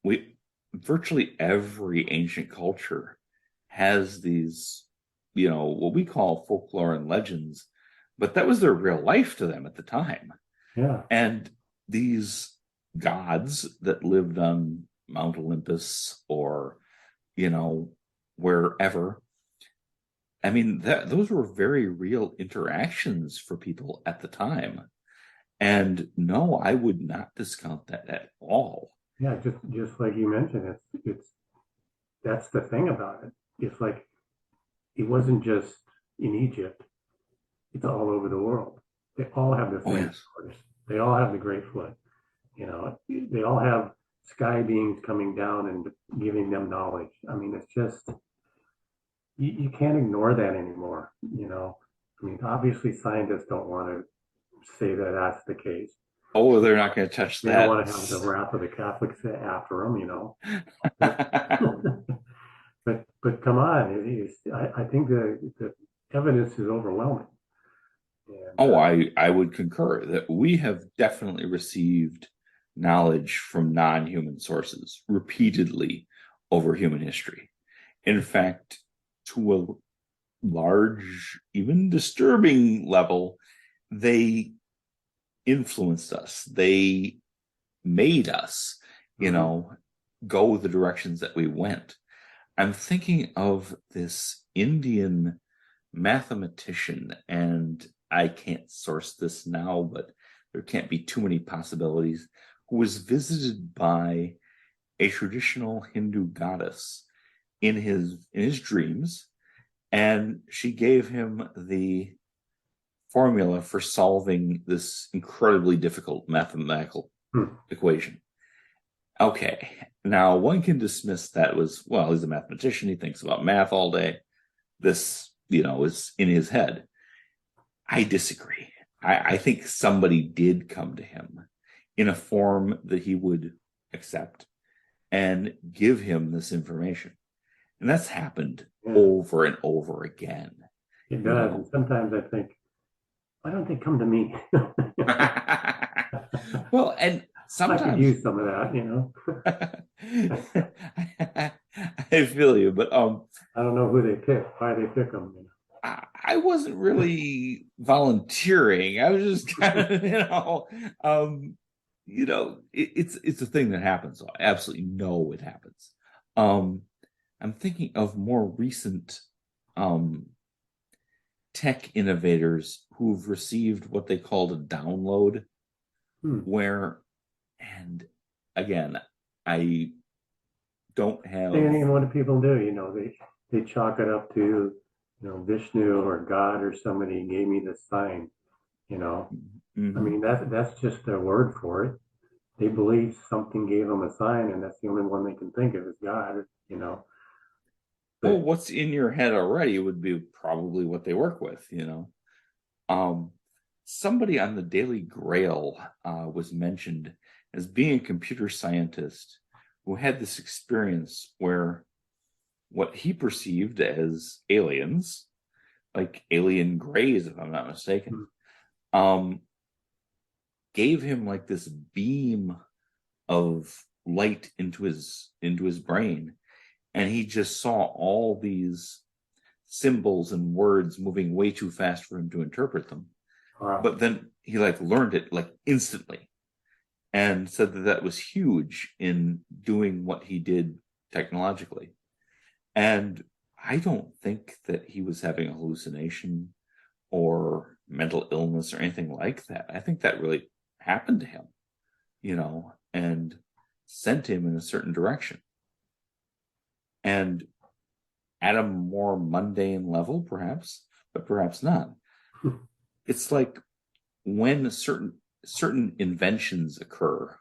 we virtually every ancient culture has these, what we call folklore and legends, but that was their real life to them at the time. yeah, And these gods that lived on Mount Olympus or, you know, wherever, I mean, those were very real interactions for people at the time. And no, I would not discount that at all. yeah, just like you mentioned, it's that's the thing about it. It's like it wasn't just in Egypt; it's all over the world. They all have the Oh, same yes. stories. They all have the Great Flood. They all have sky beings coming down and giving them knowledge. I mean, it's just you can't ignore that anymore. I mean, obviously scientists don't want to say that that's the case, Oh, they're not going to touch They don't that. want to have the wrath of the Catholics after them, you know. But but come on, I think the evidence is overwhelming. And Oh, I would concur that we have definitely received knowledge from non-human sources repeatedly over human history. In fact, to a large, even disturbing level, they influenced us. They made us, you mhm, know, go the directions that we went. I'm thinking of this Indian mathematician, and I can't source this now, but there can't be too many possibilities, who was visited by a traditional Hindu goddess in his dreams, and she gave him the formula for solving this incredibly difficult mathematical hmm, equation. Okay, now one can dismiss that was, well, he's a mathematician, he thinks about math all day. This, is in his head. I disagree. I think somebody did come to him in a form that he would accept and give him this information. And that's happened yeah, over and over again, it you does. And know. sometimes I think, why don't they come to me? Well, and I could sometimes use some of that, you know. I feel you, but I don't know who they pick, why they pick them. I wasn't really volunteering. I was just kind of, it's a thing that happens. I absolutely know it happens. Um, I'm thinking of more recent um, tech innovators who've received what they called a download, Hmm. where, and again, I don't have. And what do people do? You know, they chalk it up to, Vishnu or God or somebody gave me this sign. You know, I Mhm. mean that's just their word for it. They believe something gave them a sign, and that's the only one they can think of is God. You know, Well, but what's in your head already would be probably what they work with. Um, Somebody on the Daily Grail was mentioned as being a computer scientist who had this experience where what he perceived as aliens, like alien grays, if I'm not mistaken, hmm, um, gave him like this beam of light into his brain, and he just saw all these symbols and words moving way too fast for him to interpret them. wow, But then he like learned it like instantly and said that that was huge in doing what he did technologically. And I don't think that he was having a hallucination or mental illness or anything like that. I think that really happened to him, and sent him in a certain direction. And at a more mundane level, perhaps, but perhaps not. It's like when certain inventions occur,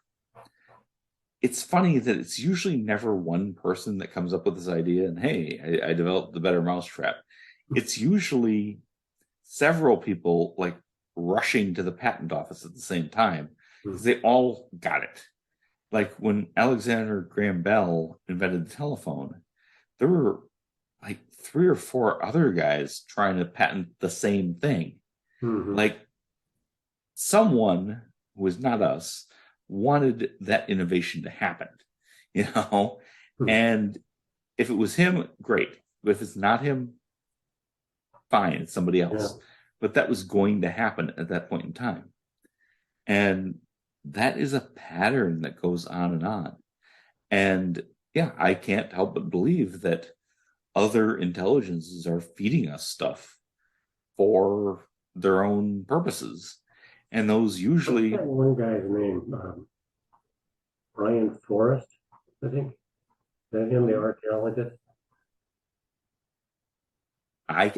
it's funny that it's usually never one person that comes up with this idea and hey, I developed the better mousetrap. It's usually several people like rushing to the patent office at the same time hmm, because they all got it. Like when Alexander Graham Bell invented the telephone, there were like three or four other guys trying to patent the same thing. hmm, Like someone who was not us wanted that innovation to happen, you know? hmm, And if it was him, great. But if it's not him, fine, it's somebody yeah, else. But that was going to happen at that point in time. And that is a pattern that goes on and on. And yeah, I can't help but believe that other intelligences are feeding us stuff for their own purposes. And those what's that usually, one guy's name? Brian Forrest, I think. Is that him, the archaeologist? I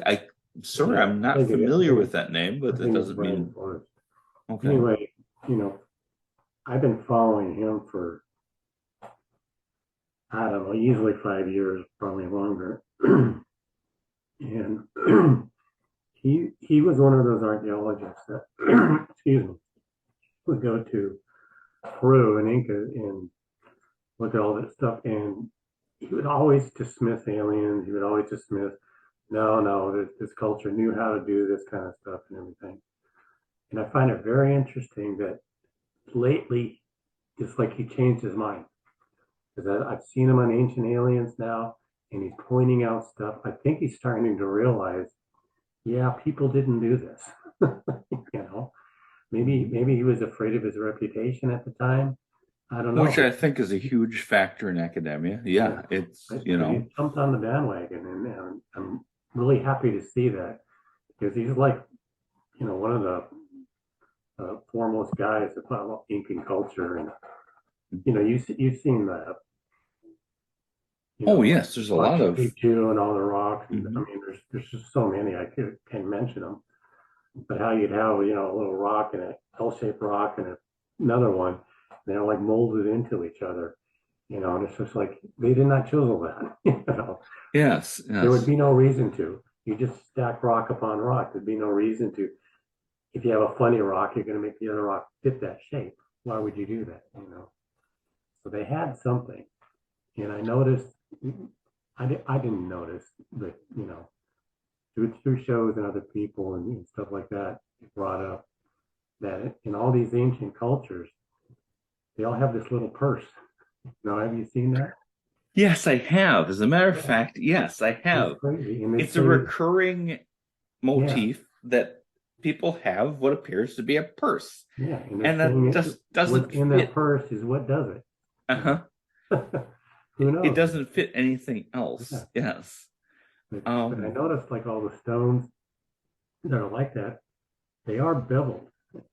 sorry, Yeah, I'm I not think it is. familiar with that name, but I that think it's doesn't Brian mean Forrest. okay. Anyway, you know, I've been following him for, I don't know, usually 5 years, probably longer. And he was one of those archaeologists that, excuse me, would go to Peru and Inca and look at all that stuff, and he would always dismiss aliens. He would always dismiss, no, no, this culture knew how to do this kind of stuff and everything. And I find it very interesting that lately, it's like he changed his mind. Because I've seen him on Ancient Aliens now, and he's pointing out stuff. I think he's starting to realize, yeah, people didn't do this. You know, maybe he was afraid of his reputation at the time. I don't know. Which I think is a huge factor in academia. Yeah, it's, But you know, he jumped on the bandwagon, and I'm really happy to see that because he's like, one of the foremost guys about Incan culture, and you've seen the oh yes, there's a lot Machu of, Picchu and all the rocks. And, I mhm. mean, there's just so many I can't mention them. But how you'd have a little rock and a L-shaped rock and another one, they're like molded into each other. And it's just like they did not chisel that. Yes, There would yes, be no reason to. You just stack rock upon rock. There'd be no reason to. If you have a funny rock, you're going to make the other rock fit that shape. Why would you do that? So they had something, and I noticed. I didn't notice, but through shows and other people and stuff like that, it brought up that in all these ancient cultures, they all have this little purse. Have you seen that? yes, I have. As a matter of Yeah, fact, yes, I it's have. crazy. And they It's a say, recurring yeah, motif that people have what appears to be a purse, yeah, and they're and that saying just doesn't what's in that fit. purse is what does it. Uh-huh. Who It knows? doesn't fit anything Yeah. else. Yes. But I noticed like all the stones that are like that, they are beveled.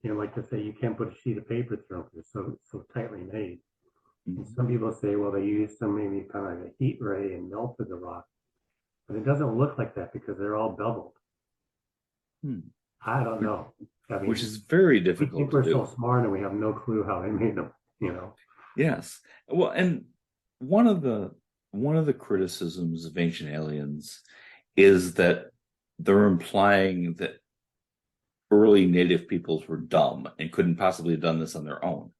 Like to say you can't put a sheet of paper through them because it's so tightly made. And Mhm. some people say, well, they used some maybe kind of like a heat ray and melted the rock. But it doesn't look like that because they're all beveled. Hmm. I don't Which, know. I which mean, is very we think difficult to we're so do. smart and we have no clue how they made them. Yes. Well, and one of the one of the criticisms of Ancient Aliens is that they're implying that early native peoples were dumb and couldn't possibly have done this on their own.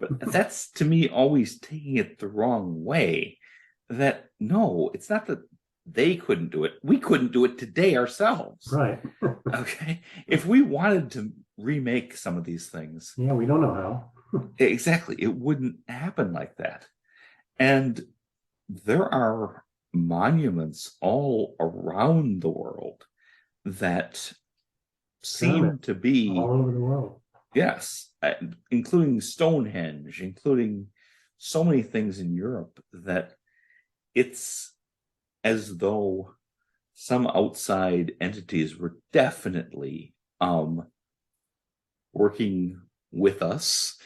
But that's to me always taking it the wrong way. That no, it's not that they couldn't do it. We couldn't do it today ourselves. Right. Okay. If we wanted to remake some of these things, Yeah, we don't know how. exactly, it wouldn't happen like that. And there are monuments all around the world that seem Pyramids to all be, over the world. yes, including Stonehenge, including so many things in Europe that it's as though some outside entities were definitely working with us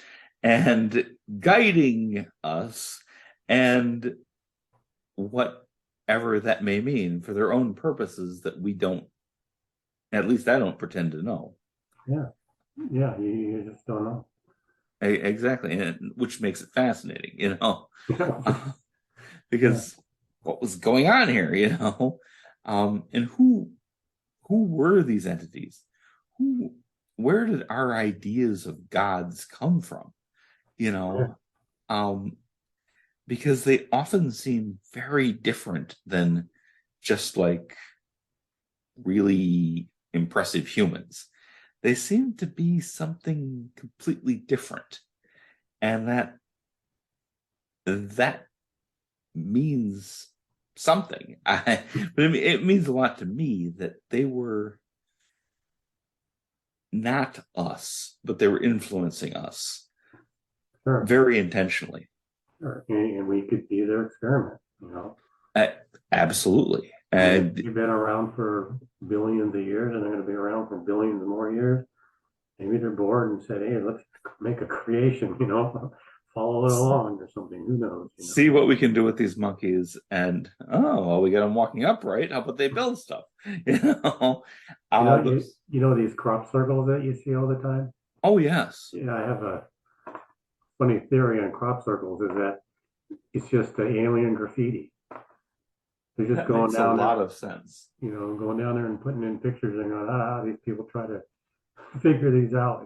and guiding us and whatever that may mean for their own purposes that we don't, at least I don't pretend to know. Yeah. Yeah. You just don't know. Exactly, and which makes it fascinating, Yeah. Yeah. because what was going on here, and who were these entities? Who, where did our ideas of gods come from? You Yeah. know, um, because they often seem very different than just like really impressive humans. They seem to be something completely different, and that means something. But it means a lot to me that they were not us, but they were influencing us Sure. very intentionally. Sure. And we could be their experiment. Uh, Absolutely. I mean, And they've been around for billions of years and they're going to be around for billions more years. Maybe they're bored and said, hey, let's make a creation, follow it along or something. Who knows? see what we can do with these monkeys. And oh, well, we got them walking upright. How about they build stuff? You know. You know, But, these crop circles that you see all the time? oh yes, Yeah, I have a funny theory on crop circles is that it's just the alien graffiti. They're just that going makes a down there, lot of sense. going down there and putting in pictures and going, these people try to figure these out.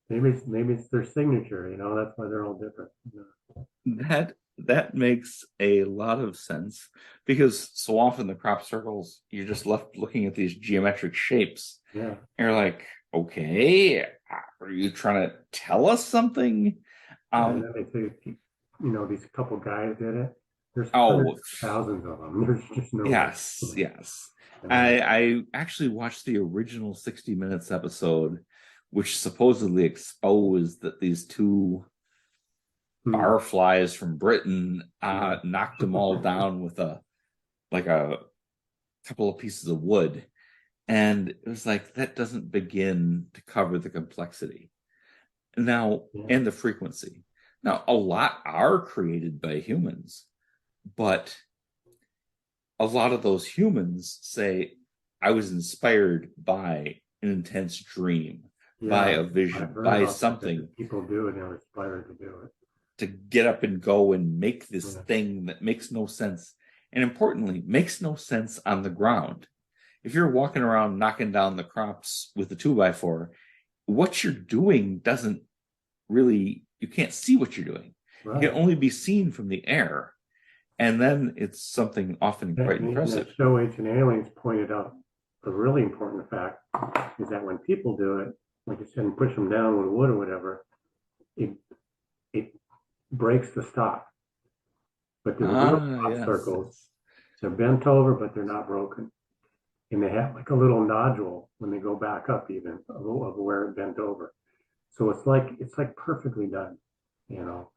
maybe it's their signature, you know, that's why they're all different. You That makes a lot of sense because so often the crop circles, you're just left looking at these geometric shapes. know? Yeah. And you're like, okay, are you trying to tell us something? And Um, then they say, you know, these couple guys did it. There's hundreds oh, of thousands of them. There's just no way. yes, yes. You know? I actually watched the original 60 Minutes episode, which supposedly exposed that these two Hmm. barflies from Britain Yeah. knocked them all down with a couple of pieces of wood. And it was like that doesn't begin to cover the complexity. Now, Yeah. and the frequency. Now, a lot are created by humans, but a lot of those humans say, I was inspired by an intense dream, by Yeah. a I've vision, heard by about that, something that people do it and are inspired to do it. to get up and go and make this Yeah. thing that makes no sense. And importantly, makes no sense on the ground. If you're walking around knocking down the crops with a 2x4, what you're doing doesn't really, you can't see what you're doing. It can Right. only be seen from the air. And then it's something often quite And that impressive. show Ancient Aliens pointed out the really important fact is that when people do it, like you said, and push them down with wood or whatever, it it breaks the stock. But the real Ah, crop yes, circles, yes. they're bent over, but they're not broken. And they have like a little nodule when they go back up even of where it bent over. So it's like perfectly done, you know.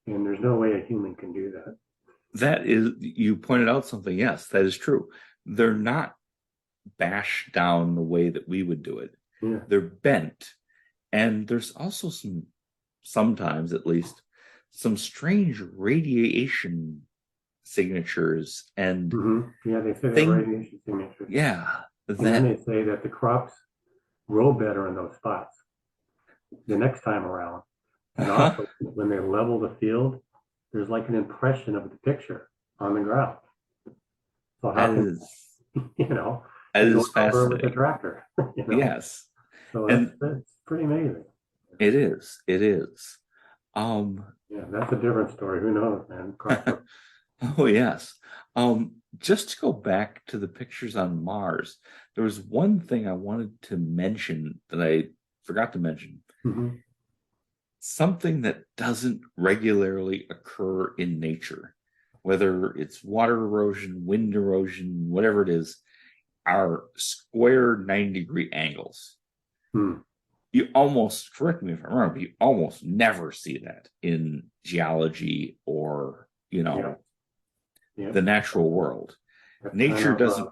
And there's no way a human can do that. That is, you pointed out something. Yes, that is true. They're not bashed down the way that we would do it. Yeah. They're bent. And there's also sometimes at least, some strange radiation signatures and Yeah, they say they're thing. radiation signatures. Yeah, And then that they say that the crops grow better in those spots the next time around. And uh-huh, also, when they level the field, there's like an impression of the picture on the ground. So how that can, is you know, that you're is going over with the fascinating. tractor, you know? Yes, So and that's pretty amazing. it is. It is. Um, Yeah, that's a different story. Who knows, man? oh yes. Just to go back to the pictures on Mars, there was one thing I wanted to mention that I forgot to mention. Mhm. Something that doesn't regularly occur in nature, whether it's water erosion, wind erosion, whatever it is, are square 90-degree angles. Hmm. You almost, correct me if I'm wrong, but you almost never see that in geology or, Yeah, yeah. the natural world. That's kind Nature of, doesn't,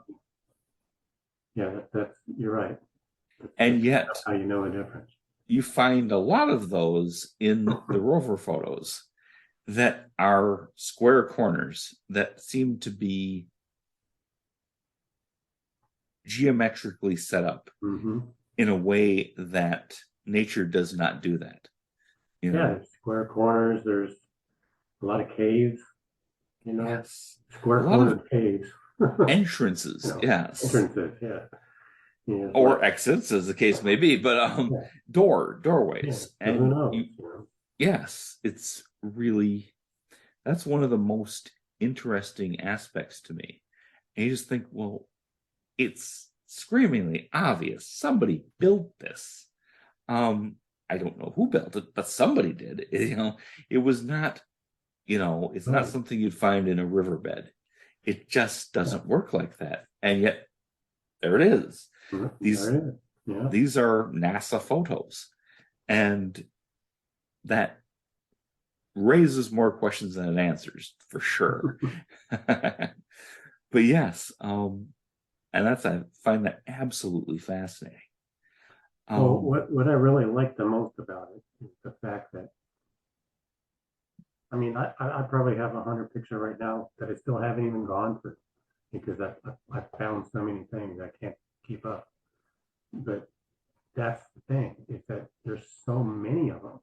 yeah, that's, you're right. and That's yet how you know the difference. you find a lot of those in the rover photos that are square corners that seem to be geometrically set up Hmm. in a way that nature does not do that. You Yeah, know, there's square corners. There's a lot of caves, you know, yes, a square lot of cornered caves, you entrances, know, yes, entrances. Yeah. Yeah, it's like, or exits, as the case may be, but yeah, yeah. doorways, So who and knows, you, you know? yes, it's really that's one of the most interesting aspects to me. And you just think, well, it's screamingly obvious somebody built this. I don't know who built it, but somebody did. It was not, it's not Right. something you'd find in a riverbed. It just Yeah. doesn't work like that. And yet there it is. There These it is. Yeah. these are NASA photos. And that raises more questions than it answers for sure. But yes, and I find that absolutely fascinating. Well, Um, what I really like the most about it is the fact that, I mean, I probably have 100 pictures right now that I still haven't even gone through because I found so many things I can't keep up. But that's the thing is that there's so many of them.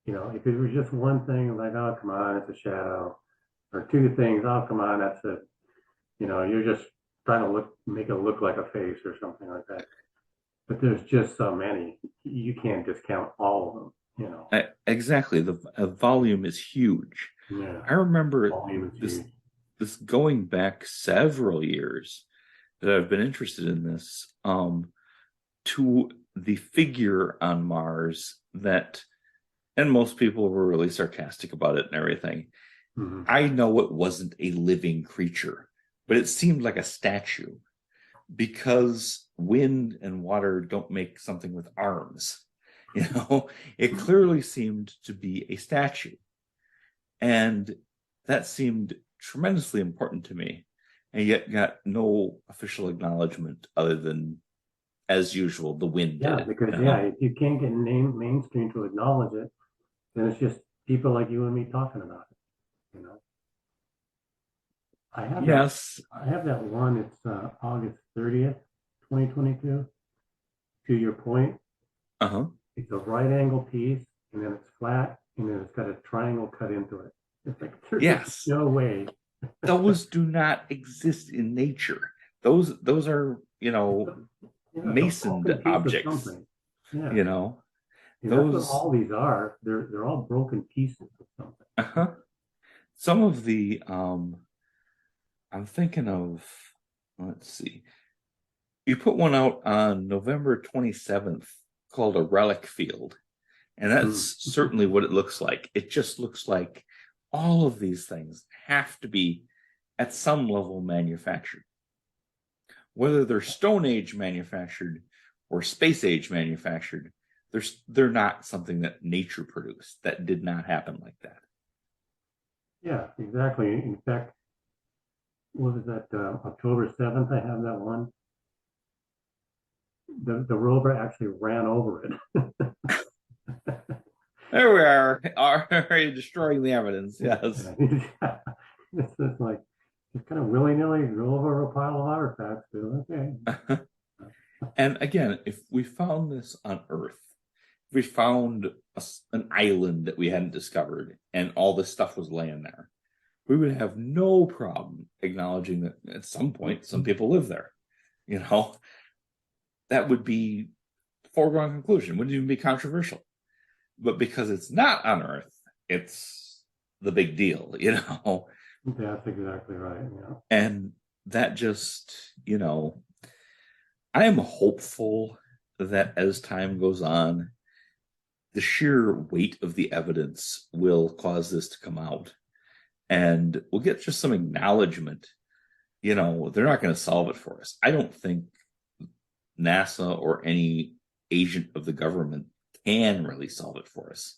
You know, if it was just one thing, like, oh, come on, it's a shadow, or two things, oh, come on, that's it. You know, you're just trying to make it look like a face or something like that. But there's just so many. you can't discount all of them, you know. Exactly. The volume is huge. Yeah, I remember volume is this huge. this going back several years that I've been interested in this, to the figure on Mars that, and most people were really sarcastic about it and everything. Hmm. I know it wasn't a living creature, but it seemed like a statue because wind and water don't make something with arms. You know, it clearly seemed to be a statue. And that seemed tremendously important to me, and yet got no official acknowledgement other than, as usual, the wind did Yeah, it. because You yeah, know? if you can't get mainstream to acknowledge it, then it's just people like you and me talking about it. You know, I have that. Yes. I have that one. It's August 30th, 2022. To your point, Uh-huh. it's a right angle piece, and then it's flat, and then it's got a triangle cut into it. It's like there's just Yes. no way. Those do not exist in nature. Those are, Yeah, it's a masoned broken piece of objects, something. Yeah, you know. and that's what Those all these are. They're all broken pieces of something. uh-huh. Some of the I'm thinking of, let's see. You put one out on November 27th called a relic field. And Mm. that's certainly what it looks like. It just looks like all of these things have to be at some level manufactured. Whether they're Stone Age manufactured or Space Age manufactured, they're not something that nature produced. That did not happen like that. Yeah, exactly. In fact, what was that? October 7th, I have that one. The rover actually ran over it. There we are, already destroying the evidence. Yes. It's just like just kind of willy nilly drove over a pile of artifacts. But okay. And again, if we found this on Earth, if we found an island that we hadn't discovered and all this stuff was laying there, we would have no problem acknowledging that at some point some people live there. You know, that would be foregone conclusion, wouldn't even be controversial. But because it's not on Earth, it's the big deal, you know. That's exactly right. Yeah. And that just, I am hopeful that as time goes on, the sheer weight of the evidence will cause this to come out and we'll get just some acknowledgement. They're not going to solve it for us. I don't think NASA or any agent of the government can really solve it for us.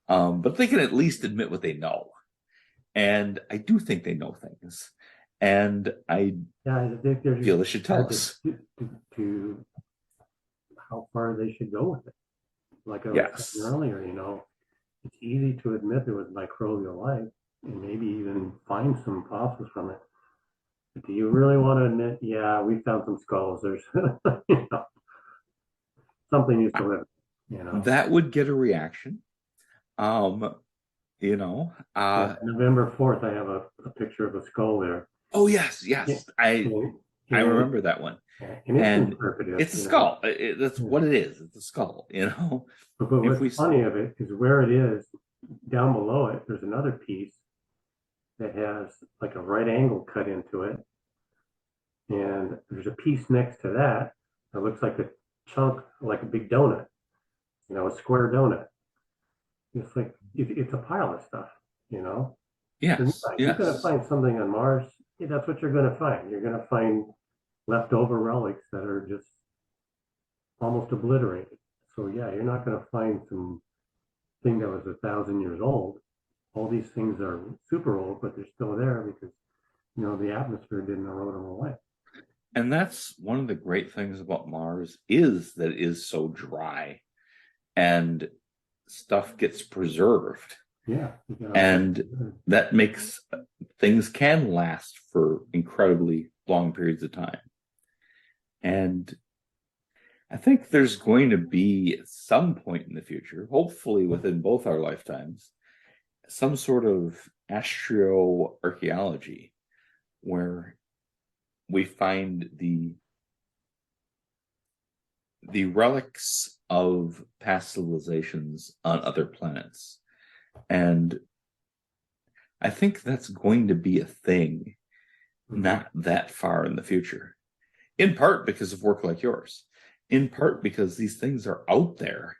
But they can at least admit what they know. And I do think they know things. And I think there's feel they should tell us. to how far they should go with it. Like I was Yes. saying earlier, it's easy to admit there was microbial life and maybe even find some fossils from it. But do you really want to admit, yeah, we found some skulls? There's something used to live. That would get a reaction. November 4th, I have a picture of a skull there. Oh yes. Yeah. I remember that one. And And it's a skull. That's what it is. It's a skull, But what's funny of it is where it is, down below it, there's another piece that has like a right angle cut into it. And there's a piece next to that that looks like a chunk, like a big donut, a square donut. It's like, it's a pile of stuff. Yes. You're Yes. going to find something on Mars. Yeah, that's what you're going to find. You're going to find leftover relics that are just almost obliterated. So yeah, you're not going to find some thing that was 1,000 years old. All these things are super old, but they're still there because the atmosphere didn't erode them away. And that's one of the great things about Mars is that it is so dry and stuff gets preserved. Yeah. And that makes things can last for incredibly long periods of time. And I think there's going to be at some point in the future, hopefully within both our lifetimes, some sort of astroarchaeology where we find the relics of past civilizations on other planets. And I think that's going to be a thing not that far in the future, in part because of work like yours, in part because these things are out there.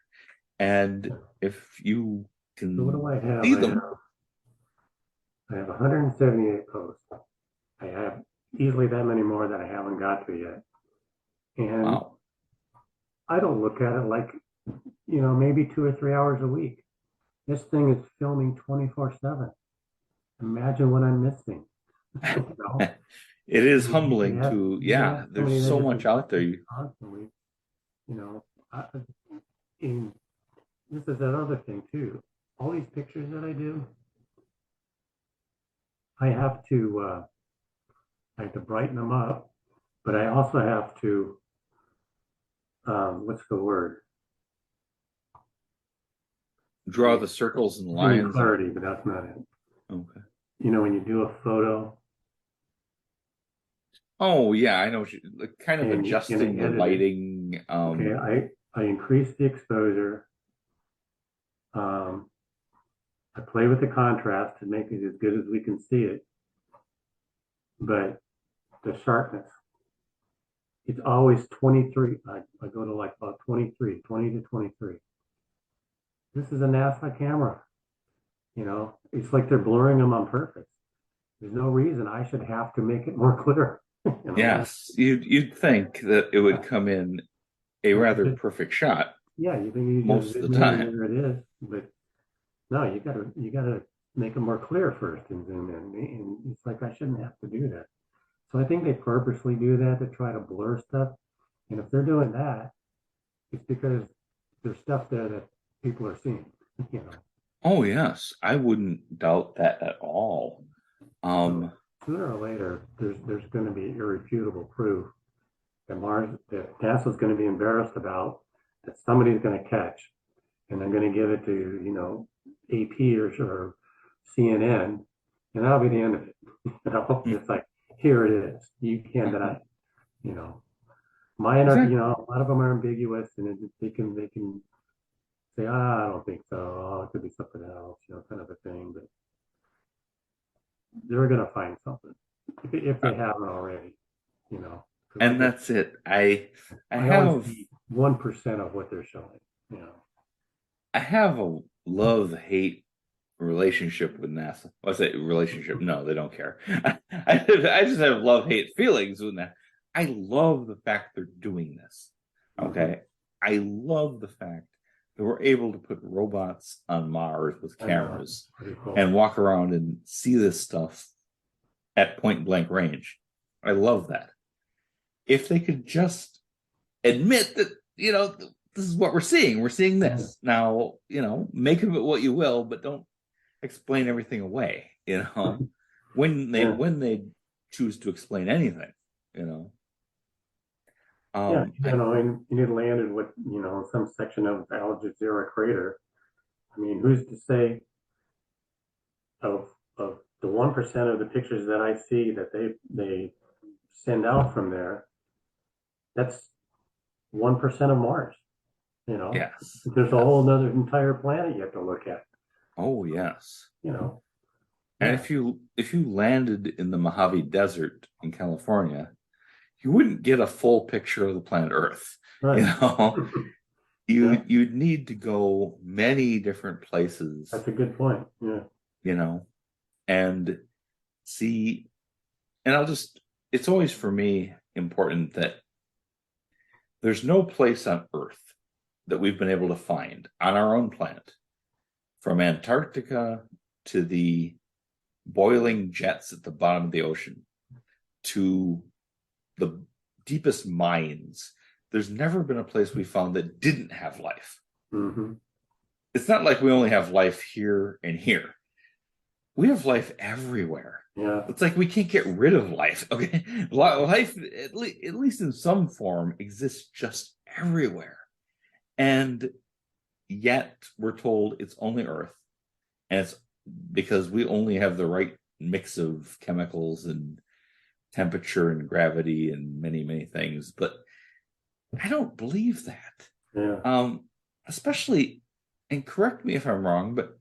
And if you can So what do I have? see them, I have 178 posts. I have easily that many more that I haven't got to yet. And wow. I don't look at it like, maybe 2 or 3 hours a week. This thing is filming 24/7. Imagine what I'm missing. You know? It is You humbling have, to, you yeah, have there's somebody that so just much is out there. working constantly, you know. And this is another thing too. All these pictures that I do, I have to brighten them up, but I also have to what's the word? Draw the circles and I mean lines. clarity, but that's not it. Okay. When you do a photo Oh yeah, I know what you like, kind of and I adjusting the edit it. lighting. Okay, I increase the exposure. Um, I play with the contrast to make it as good as we can see it, but the sharpness, it's always 23. I go to like about 23, 20 to 23. This is a NASA camera. It's like they're blurring them on purpose. There's no reason I should have to make it more clear. Yes, you'd think that it would come in a rather perfect shot Yeah, you think you just most of zoom the in and time. there it is, but no, you gotta make it more clear first and zoom in. And it's like I shouldn't have to do that. So I think they purposely do that to try to blur stuff. And if they're doing that, it's because there's stuff there that people are seeing. You know, Oh yes, I wouldn't doubt that at all. so Um, sooner or later, there's going to be irrefutable proof that NASA's going to be embarrassed about, that somebody's going to catch, and they're going to give it to AP or CNN, and that'll be the end of it. It's like, here it is. You can't deny it. You know, mine are, exactly. a lot of them are ambiguous, and they can say, I don't think so. Oh, it could be something else, kind of a thing. But they're going to find something if they haven't already. Because And that's it. I I always have see 1% of what they're showing. You know, I have a love-hate relationship with NASA. Well, I say relationship. No, they don't care. I just have love-hate feelings with that. I love the fact they're doing this. Okay. I love the fact that we're able to put robots on Mars with cameras cool. and walk around and see this stuff at point blank range. I love that. If they could just admit that, this is what we're seeing. We're seeing this. Now, make of it what you will, but don't explain everything away, when they Yeah. when they choose to explain anything, you know. Yeah, I, and it landed with, some section of Al Jazeera crater. I mean, who's to say of the 1% of the pictures that I see that they send out from there, that's 1% of Mars, you know. yes. There's a whole other entire planet you have to look at, Oh yes. you know. And Yeah. if you landed in the Mojave Desert in California, you wouldn't get a full picture of the planet Earth. You Right. know, Yeah, you'd need to go many different places, that's a good point. Yeah. you know, and see. And it's always for me important that there's no place on Earth that we've been able to find on our own planet, from Antarctica to the boiling jets at the bottom of the ocean to the deepest mines. There's never been a place we found that didn't have life. Mm-hmm. It's not like we only have life here and here. We have life everywhere. Yeah. It's like we can't get rid of life. Okay, life, at least in some form, exists just everywhere, and yet we're told it's only Earth, and it's because we only have the right mix of chemicals and temperature and gravity and many things. But I don't believe that. Yeah. Especially, and correct me if I'm wrong, but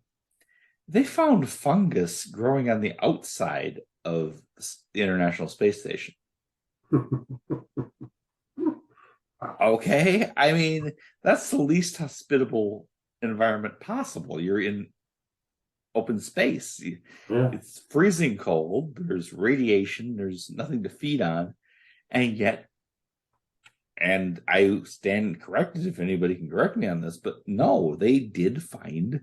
they found fungus growing on the outside of the International Space Station. Okay, I mean, that's the least hospitable environment possible. You're in open space. Yeah. It's freezing cold. There's radiation. There's nothing to feed on. And yet, and I stand corrected if anybody can correct me on this, but no, they did find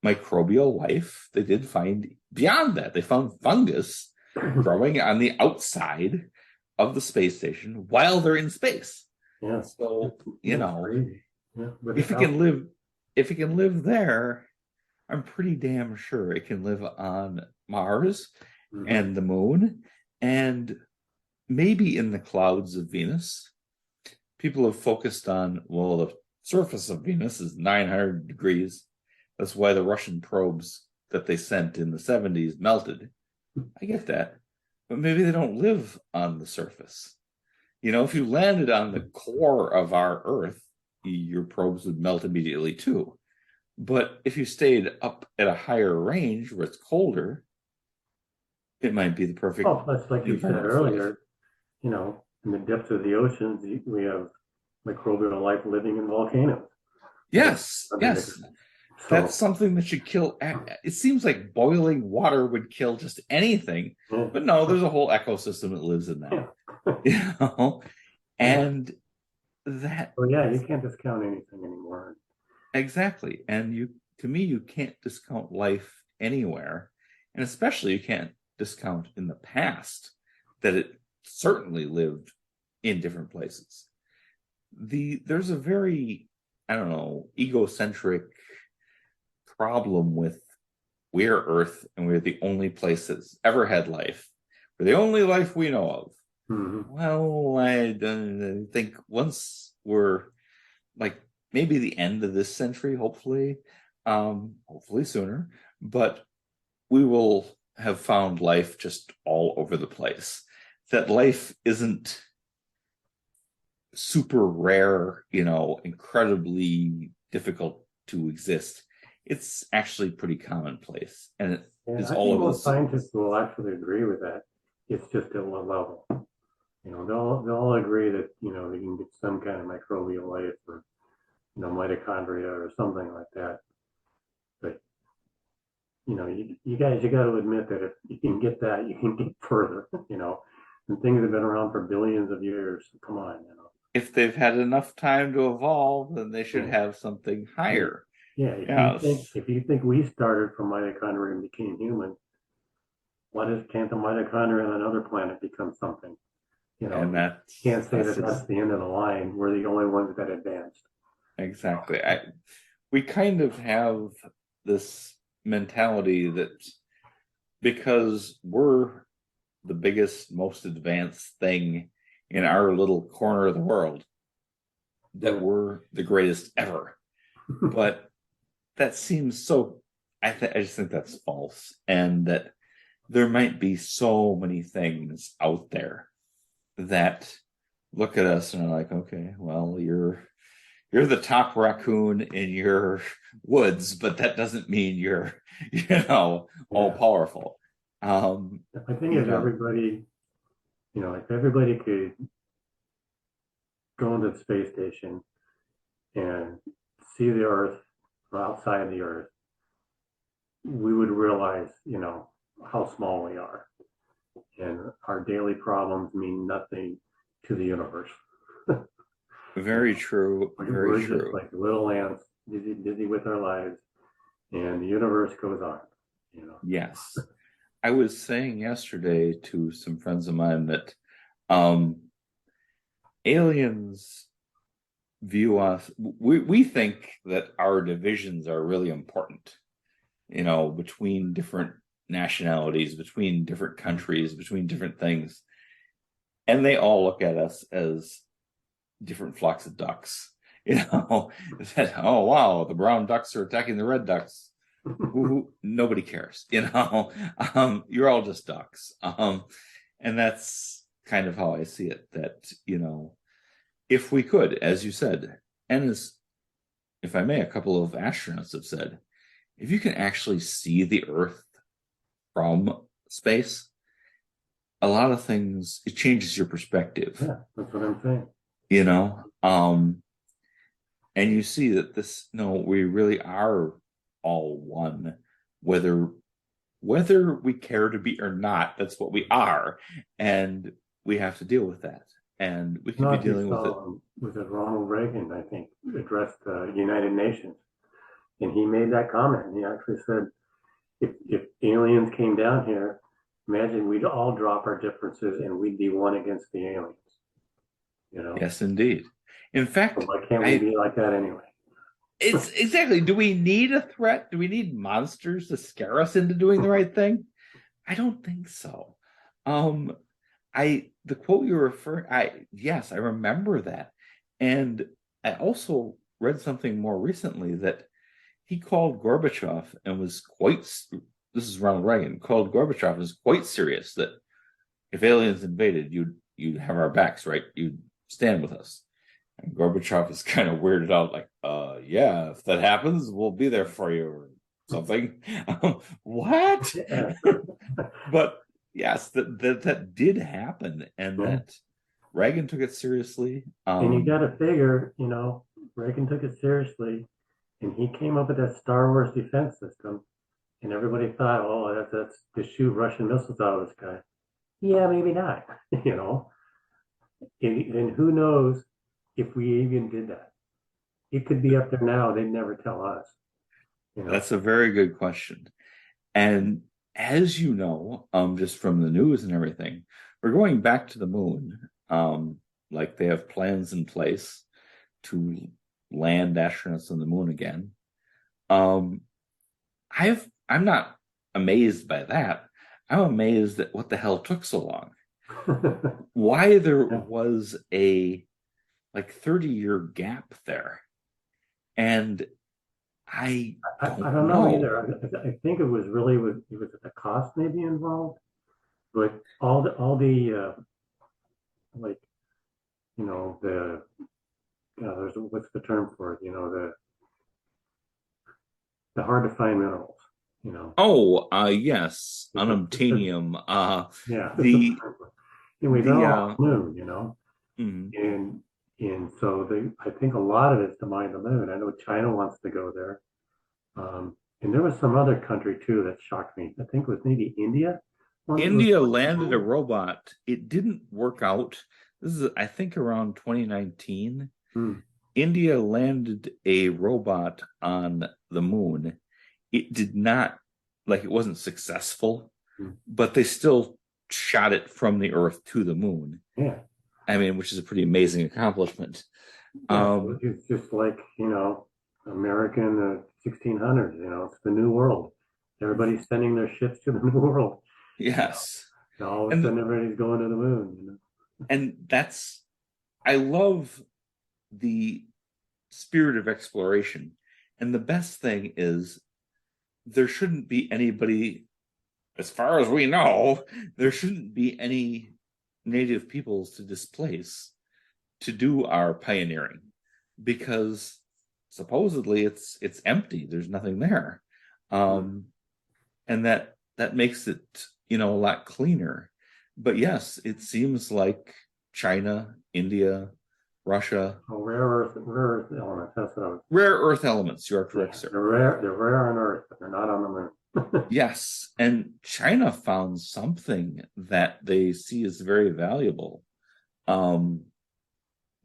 microbial life. They did find beyond that, they found fungus growing on the outside of the space station while they're in space. Yeah. So, That's crazy. Yeah. But if it's it can out. live, if it can live there, I'm pretty damn sure it can live on Mars Mhm. and the moon and maybe in the clouds of Venus. People have focused on, well, the surface of Venus is 900 degrees. That's why the Russian probes that they sent in the 70s melted. I get that. But maybe they don't live on the surface. You know, if you landed on the core of our Earth, your probes would melt immediately too. But if you stayed up at a higher range where it's colder, it might be the perfect Oh, that's like you said environment for life. earlier, in the depths of the oceans, we have microbial life living in volcanoes Yes, underneath. yes. That's So, something that should kill. It seems like boiling water would kill just anything, yeah, but no, there's a whole ecosystem that lives in that. yeah, You know, yeah. and that So yeah, you can't discount anything anymore. exactly. And you, to me, you can't discount life anywhere, and especially you can't discount in the past that it certainly lived in different places. There's a very, I don't know, egocentric problem with we're Earth and we're the only place that's ever had life. We're the only life we know of. Hmm. Well, I don't think once we're like maybe the end of this century, hopefully sooner, but we will have found life just all over the place. That life isn't super rare, incredibly difficult to exist. It's actually pretty commonplace, and it And is I all think over the most surface. scientists will actually agree with that. It's just at what level. They'll agree that, they can get some kind of microbial life or, mitochondria or something like that. But, you guys, you got to admit that if you can get that, you can get further, and things have been around for billions of years. Come on. If they've had enough time to evolve, then they should Yeah. have something Yeah. higher. Yeah. Yes. If you think we started from mitochondria and became human, can't the mitochondria on another planet become something? And Can't say that's that that's the end of the line. We're the only ones that advanced. exactly. We kind of have this mentality that because we're the biggest, most advanced thing in our little corner of the world, that Yeah. we're the greatest ever. But that seems so, I just think that's false. And that there might be so many things out there that look at us and are like, okay, well, you're the top raccoon in your woods, but that doesn't mean you're, all Yeah. powerful. I think You if know, everybody, if everybody could go into the space station and see the Earth from outside the Earth, we would realize, how small we are. And our daily problems mean nothing to the universe. very true, very We're just true. like little ants, busy with our lives, and the universe goes on. You know. Yes. I was saying yesterday to some friends of mine that um aliens view us, we think that our divisions are really important, between different nationalities, between different countries, between different things. And they all look at us as different flocks of ducks. That, oh wow, the brown ducks are attacking the red ducks. Nobody cares, you're all just ducks. And that's kind of how I see it, that, if we could, as you said, And as if I may, a couple of astronauts have said, if you can actually see the Earth from space, a lot of things, it changes your perspective, Yeah, that's what I'm saying. you know? And you see that this, no, we really are all one, whether we care to be or not, that's what we are. And we have to deal with that. And we You could know, be if you dealing with it. saw, was it Ronald Reagan, I think, addressed the United Nations, and he made that comment. He actually said, if aliens came down here, imagine we'd all drop our differences and we'd be one against the aliens, you know? Yes, indeed. In So fact, why can't we I be like that anyway? it's exactly, do we need a threat? Do we need monsters to scare us into doing the right thing? I don't think so. Um, the quote you refer, yes, I remember that. And I also read something more recently that he called Gorbachev and was quite, this is Ronald Reagan, called Gorbachev and was quite serious that if aliens invaded, you'd have our backs, right? You'd stand with us. And Gorbachev is kind of weirded out, like, yeah, if that happens, we'll be there for you or something. What? Yeah. But yes, that did happen, and Yeah. that Reagan took it seriously. And you got to figure, you know, Reagan took it seriously, and he came up with that Star Wars defense system, and everybody thought, oh, that's to shoot Russian missiles out of the sky. Yeah, maybe not, you know. And who knows if we even did that? It could be up there now. They'd never tell us, you know. That's a very good question. And as you know, just from the news and everything, we're going back to the moon. Like they have plans in place to land astronauts on the moon again. Um, I'm not amazed by that. I'm amazed at what the hell took so long. Why there Yeah. was a like 30-year gap there. And I don't don't know know. either. I think it was really it was the cost maybe involved, but all the like you know there's what's the term for it? You know the hard to find minerals. You know, Oh, yes, the, unobtainium. yeah, that's the The term for it. Anyway, they're the all on the moon. You know, mm, and so I think a lot of it's to mine the moon. I know China wants to go there. And there was some other country too that shocked me. I think it was maybe India. Was India going to landed a the robot. It didn't work out. This is, I think, around 2019. moon. India landed a robot on the moon. It did not, like, it wasn't successful, Hmm. but they still shot it from the Earth to the moon. Yeah, I mean, which is a pretty amazing accomplishment. yeah. So Um, it's just like American 1600s. You know, it's the new world. Everybody's sending their ships to the new world. You know, yes. and all of a And sudden everybody's going to the moon. You know. that's I love the spirit of exploration. And the best thing is there shouldn't be anybody, as far as we know, there shouldn't be any native peoples to displace to do our pioneering because supposedly it's empty. There's nothing there. Hmm. And that makes it, a lot cleaner. But yes, it seems like China, India, Russia, Oh, rare earth elements. That's what I was. rare earth elements. You are Yeah, correct, sir. they're rare on Earth, but they're not on the moon. Yes, and China found something that they see as very valuable, um,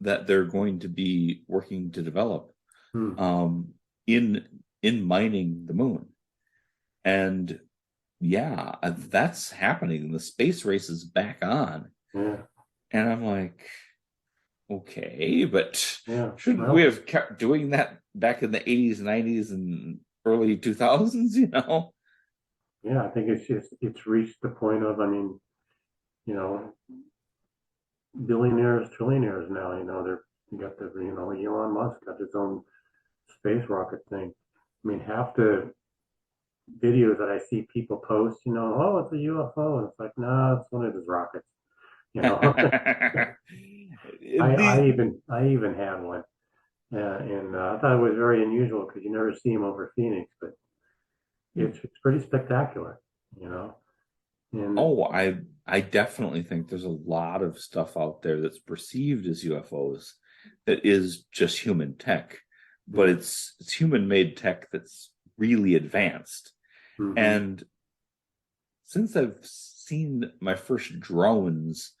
that they're going to be working to develop, Hmm. um, in mining the moon. And yeah, that's happening. The space race is back on, Yeah, and I'm like, okay, but yeah. shouldn't we Well, have kept doing that back in the 80s, 90s, and early 2000s? yeah. I think it's reached the point of. I mean, you know, billionaires, trillionaires now. They're you got the Elon Musk got his own space rocket thing. I mean, half the videos that I see people post, oh, it's a UFO, and it's like, no, it's one of his rockets. You know, I The even I even had one, Yeah, and I thought it was very unusual because you never see them over Phoenix, but it's pretty spectacular, you know. And Oh, I definitely think there's a lot of stuff out there that's perceived as UFOs that is just human tech, but yeah, it's human made tech that's really advanced. hmm And since I've seen my first drones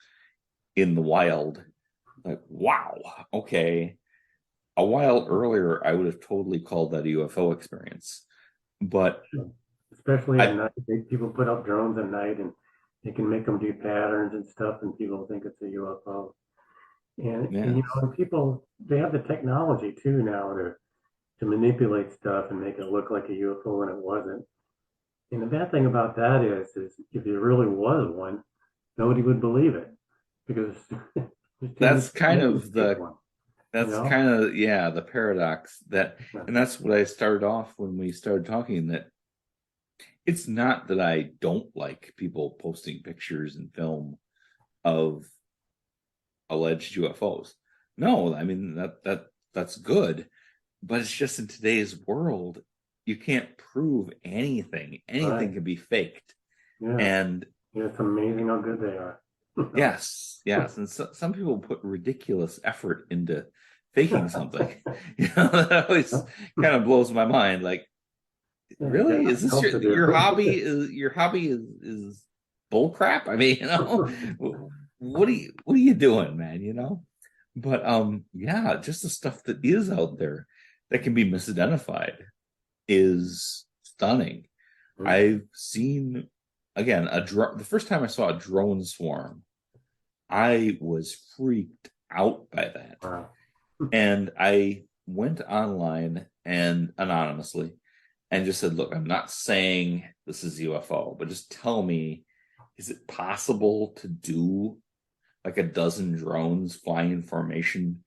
in the wild, like wow, okay. A while earlier, I would have totally called that a UFO experience, but especially at I night, people put up drones at night and they can make them do patterns and stuff, and people think it's a UFO. And you yeah, know, and people they have the technology too now to manipulate stuff and make it look like a UFO when it wasn't. And the bad thing about that is if it really was one, nobody would believe it because there's too much that's kind information to of take the one, you that's know? kind of yeah the paradox that, Yeah. and that's what I started off when we started talking, that it's not that I don't like people posting pictures and film of alleged UFOs. No, I mean that's good, but it's just in today's world you can't prove anything. Anything Right. can be faked. Yeah. And Yeah, it's amazing how good they are. yes, yes, and some people put ridiculous effort into faking something. That always kind of blows my mind. Like, Yeah, you got really, is nothing this else to your hobby? do. Is bull crap? I mean, what are you doing, man? But yeah, just the stuff that is out there that can be misidentified is stunning. I've seen, again, the first time I saw a drone swarm, I was freaked out by that. Wow. And I went online and anonymously and just said, look, I'm not saying this is UFO, but just tell me, is it possible to do like a dozen drones flying in formation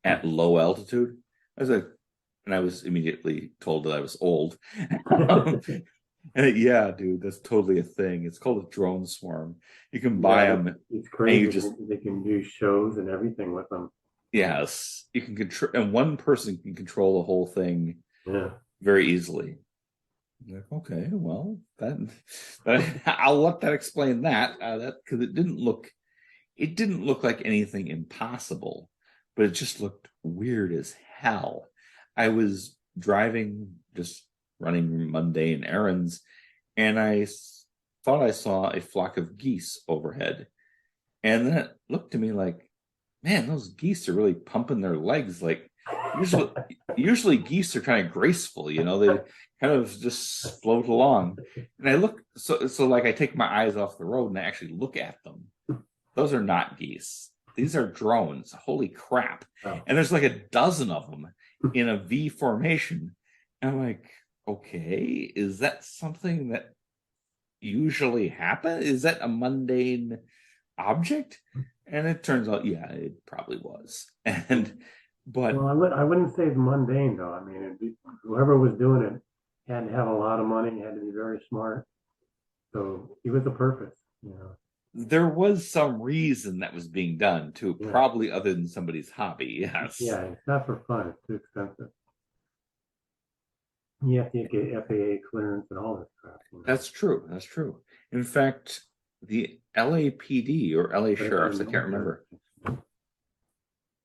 at low altitude? I was like, and I was immediately told that I was old. And yeah, dude, that's totally a thing. It's called a drone swarm. You can buy Yeah, them it's and you crazy. just, They can do shows and everything with them. yes, you can control, and one person can control the whole thing Yeah. very easily. Like, okay, well, I'll let that explain that. That because it didn't look like anything impossible, but it just looked weird as hell. I was driving, just running mundane errands, and thought I saw a flock of geese overhead. And then it looked to me like, man, those geese are really pumping their legs. Like usually, usually geese are kind of graceful, they kind of just float along. And I look, so like I take my eyes off the road and I actually look at them. Those are not geese. These are drones. Holy crap. Oh. And there's like a dozen of them in a V formation. And I'm like, okay, is that something that usually happens? Is that a mundane object? And it turns out, yeah, it probably was. But Well, I wouldn't say it's mundane though. I mean, whoever was doing it had to have a lot of money, had to be very smart. So he was a purpose, you know. there was some reason that was being done to, Yeah. probably other than somebody's hobby. Yes. Yeah, it's not for fun. It's too expensive. You have to get FAA clearance and all this crap, you know. That's true. That's true. In fact, the LAPD or LA But I sheriffs, I didn't can't know remember,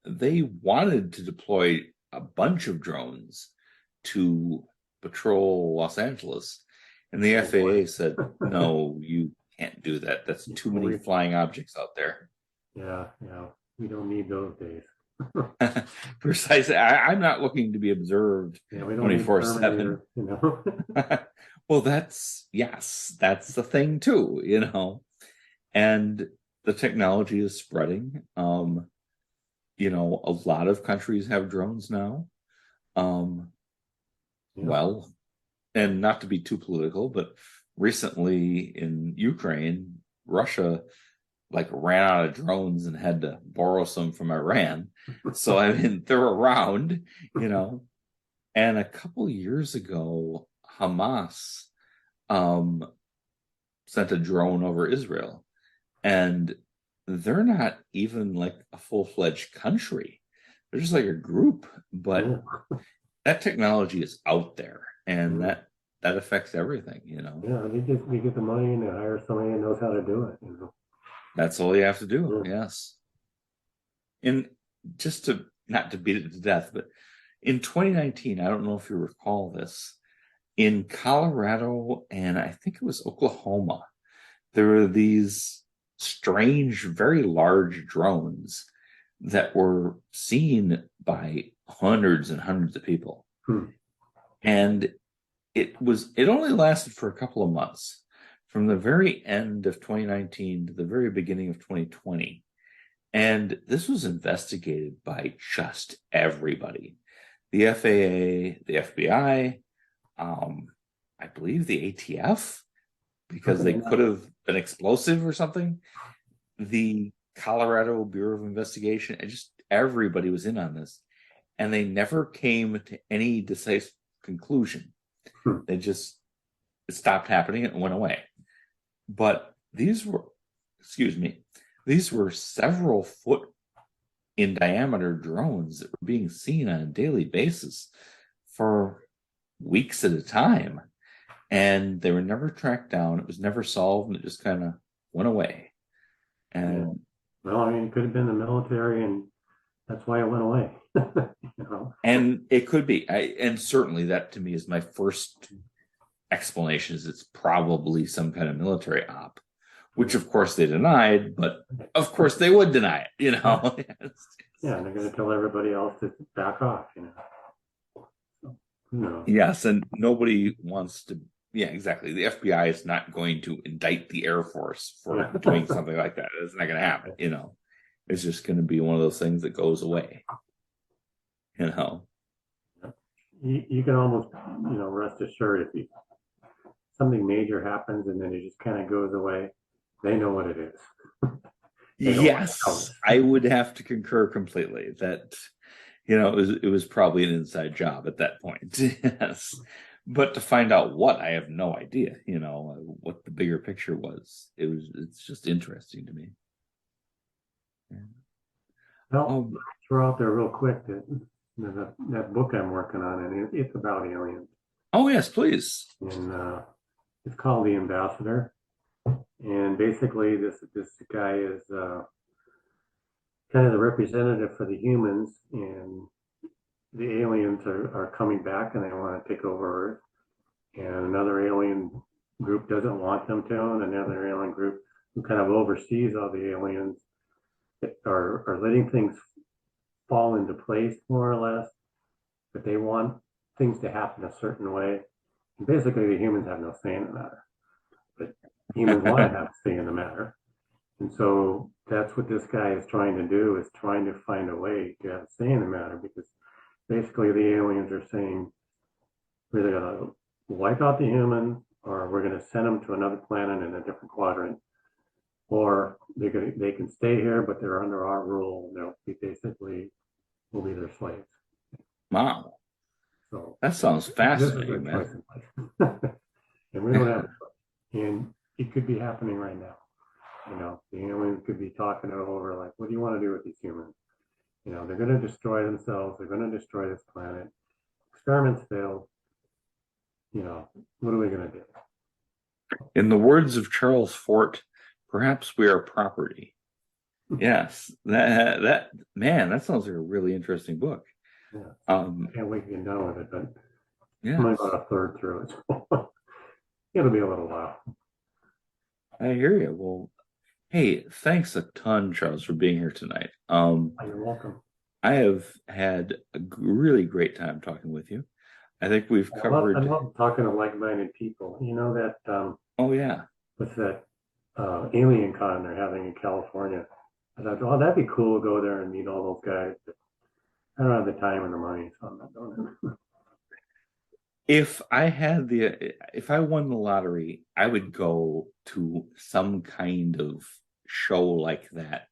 they wanted to deploy a bunch of drones to patrol Los Angeles. And the Oh boy. FAA said, no, you can't do that. That's too many We, flying objects out there. yeah, yeah. We don't need those days. Precisely. I'm not looking to be observed Yeah, we don't need 24/7. Terminator, you know. Well, yes, that's the thing too. And the technology is spreading. A lot of countries have drones now. Um, Yeah. well, and not to be too political, but recently in Ukraine, Russia like ran out of drones and had to borrow some from Iran. So I mean, they're around, you know. And a couple years ago, Hamas um, sent a drone over Israel, and they're not even like a full-fledged country. they're just like a group, but Yeah, that technology is out there, and yeah, that affects everything, yeah. They get the money and they hire somebody who knows how to do it. That's all you have to do. Yeah. Yes. And just to not to beat it to death, but in 2019, I don't know if you recall this, in Colorado and I think it was Oklahoma, there were these strange, very large drones that were seen by hundreds and hundreds of people. Hmm. And it only lasted for a couple of months, from the very end of 2019 to the very beginning of 2020. And this was investigated by just everybody. The FAA, the FBI, I believe the ATF, because they could have been explosive or something. The Colorado Bureau of Investigation, and just everybody was in on this. And they never came to any decisive conclusion. Hmm. They just it stopped happening and went away. But these were several foot in diameter drones that were being seen on a daily basis for weeks at a time. And they were never tracked down. It was never solved, and it just kind of went away. And Well, I mean, it could have been the military, and that's why it went away. and it could be. And certainly that to me is my first explanation, is it's probably some kind of military op, which of course they denied, but of course they would deny it, Yeah, and they're going to tell everybody else to back off. No. Yes, and nobody wants to. Yeah, exactly. The FBI is not going to indict the Air Force for Yeah. doing something like that. It's not going to happen. It's just going to be one of those things that goes away. You can almost, rest assured if something major happens and then it just kind of goes away, they know what it is. Yes, I would have to concur completely that it was probably an inside job at that point. Yes. But to find out what, I have no idea, what the bigger picture was. It's just interesting to me. Yeah. Well, throw out there real quick that book I'm working on, and it's about aliens. Oh, yes, please. And it's called The Ambassador. And basically, this guy is kind of the representative for the humans, and the aliens are coming back and they want to take over Earth. And another alien group doesn't want them to, and another alien group who kind of oversees all the aliens are letting things fall into place more or less, but they want things to happen a certain way. And basically, the humans have no say in the matter, but humans want to have say in the matter. And so that's what this guy is trying to do, is trying to find a way to have say in the matter, because basically the aliens are saying we're either going to wipe out the humans, or we're going to send them to another planet in a different quadrant, or they can stay here, but they're under our rule. They'll be basically will be their slaves. Wow. So that sounds fascinating, man. And we don't have a choice. And it could be happening right now. The aliens could be talking over like, what do you want to do with these humans? They're going to destroy themselves. They're going to destroy this planet. Experiments failed. What are we going to do? In the words of Charles Fort, perhaps we are property. Yes, that man, that sounds like a really interesting book. Yeah. Can't wait to get done with it, but yeah, I'm about a third through it. So it'll be a little while. I hear you. Well, hey, thanks a ton, Charles, for being here tonight. You're welcome. I have had a really great time talking with you. I think we've covered. I love talking to like-minded people. That. Oh yeah. What's that? Alien Con they're having in California. I thought, oh, that'd be cool to go there and meet all those guys. But I don't have the time and the money, so I'm not doing it. If I won the lottery, I would go to some kind of show like that,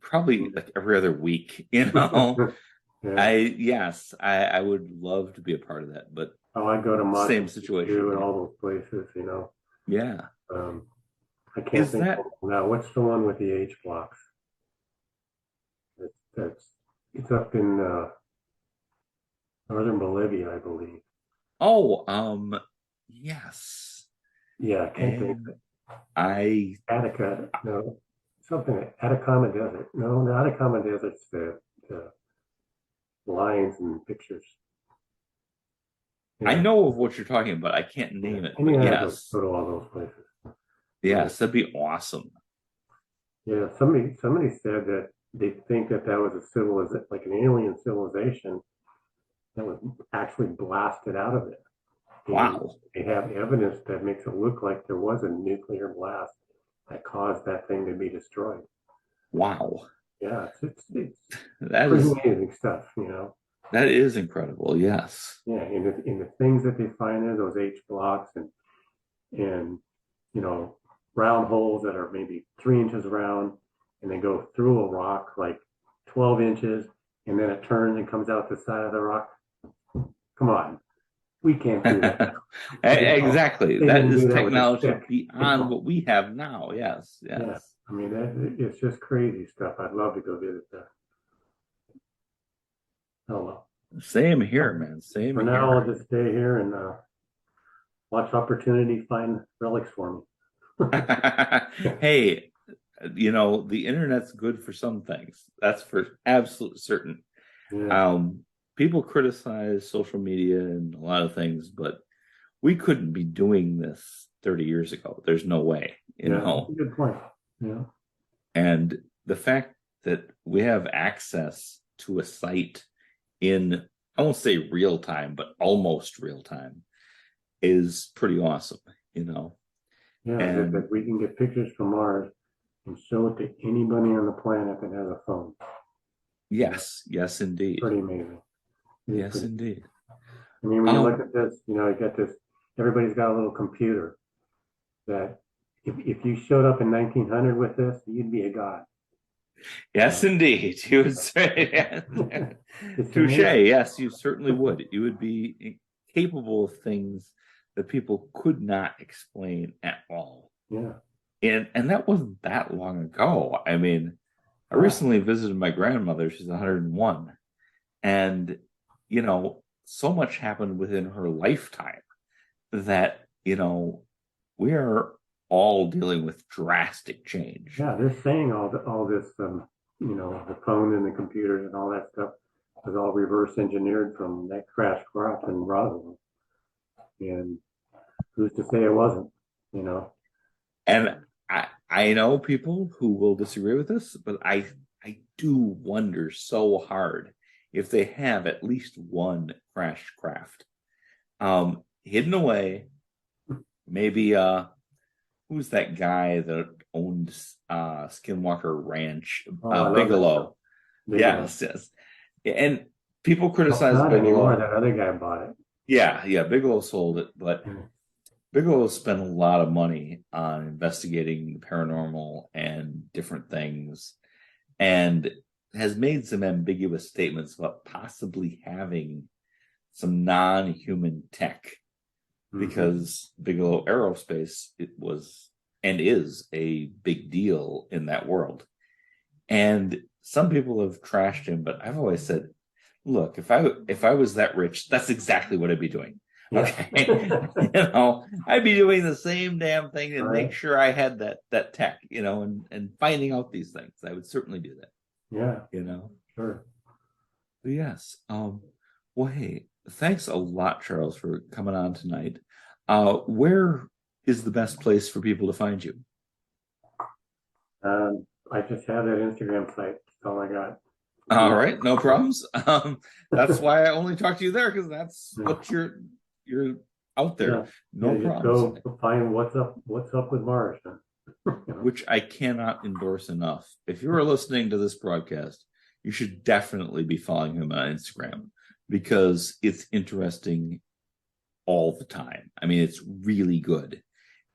probably like every other week. Yeah. I would love to be a part of that, but I'd go to same situation and all those places, Yeah. I can't think of now. What's the one with the H blocks? That's It's up in northern Bolivia, I believe. Oh, yes. Yeah, I can't think. And I Attica, no, something, Atacama Desert. No, the Atacama Desert's the lines and pictures. I Yeah, know of what you're talking about. I can't yeah. name it, And but you have to yes. go to all those places. Yeah, Yes, that'd be awesome. yeah. Somebody said that they think that that was a civilization, like an alien civilization that was actually blasted out of it. And Wow. they have evidence that makes it look like there was a nuclear blast that caused that thing to be destroyed. Wow. Yeah, it's That pretty is amazing stuff, you know. that is incredible. Yes. Yeah, in the things that they find there, those H blocks and you know round holes that are maybe 3 inches round, and they go through a rock like 12 inches, and then it turns and comes out the side of the rock. Come on, we can't do that. You know, Exactly. they That didn't is do that with a technology stick. You beyond know? what we have now. Yes. Yeah, Yes. I mean it's just crazy stuff. I'd love to go visit that. Oh well. Same here, man. Same For now, I'll here. just stay here and watch opportunity find relics for me. Hey, the internet's good for some things. That's for absolute certain. Yeah, Um, People criticize social media and a lot of things, but we couldn't be doing this 30 years ago. There's no way, yeah, that's a good point. Yeah, And the fact that we have access to a site in, I won't say real time, but almost real time is pretty awesome, you know. yeah, And that we can get pictures from Mars and show it to anybody on the planet that has a phone. You know, yes, yes, indeed. pretty amazing. It is Yes, pretty. indeed. I mean, when you look Um, at this, you got this. Everybody's got a little computer that if you showed up in 1900 with this, you'd be a god. yes, Uh, indeed. You would say, it's touche. amazing. Yes, you certainly would. You would be capable of things that people could not explain at all. Yeah, And that wasn't that long ago. I mean, I yeah, recently visited my grandmother. She's 101. And, so much happened within her lifetime that, we are all dealing with drastic change. yeah. They're saying all this, the phone and the computers and all that stuff was all reverse engineered from that crash crop in Roswell. And who's to say it wasn't? You know? And I know people who will disagree with this, but I do wonder so hard if they have at least one crash craft hidden away. Maybe who's that guy that owned Skinwalker Ranch? Oh, I love that stuff. Bigelow. Bigelow. Yes, yes. And people Well, criticize not anymore. Bigelow. That other guy bought it. Yeah, yeah, Bigelow sold it, but Mm. Bigelow spent a lot of money on investigating the paranormal and different things, and has made some ambiguous statements about possibly having some non-human tech Mhm. because Bigelow Aerospace it was and is a big deal in that world. And some people have trashed him, but I've always said, look, if I was that rich, that's exactly what I'd be doing. Yeah. Okay. I'd be doing the same damn thing and make Right. sure I had that tech, and finding out these things. I would certainly do that, Yeah, you know. sure. But yes. Well, hey, thanks a lot, Charles, for coming on tonight. Where is the best place for people to find you? I just have that Instagram site. That's all I got. All Yeah. right, no problems. That's why I only talk to you there because that's what you're out there. Yeah. No Yeah, just problems. go find what's up with Mars. Which I cannot endorse enough. If you are listening to this broadcast, you should definitely be following him on Instagram because it's interesting all the time. I mean, it's really good,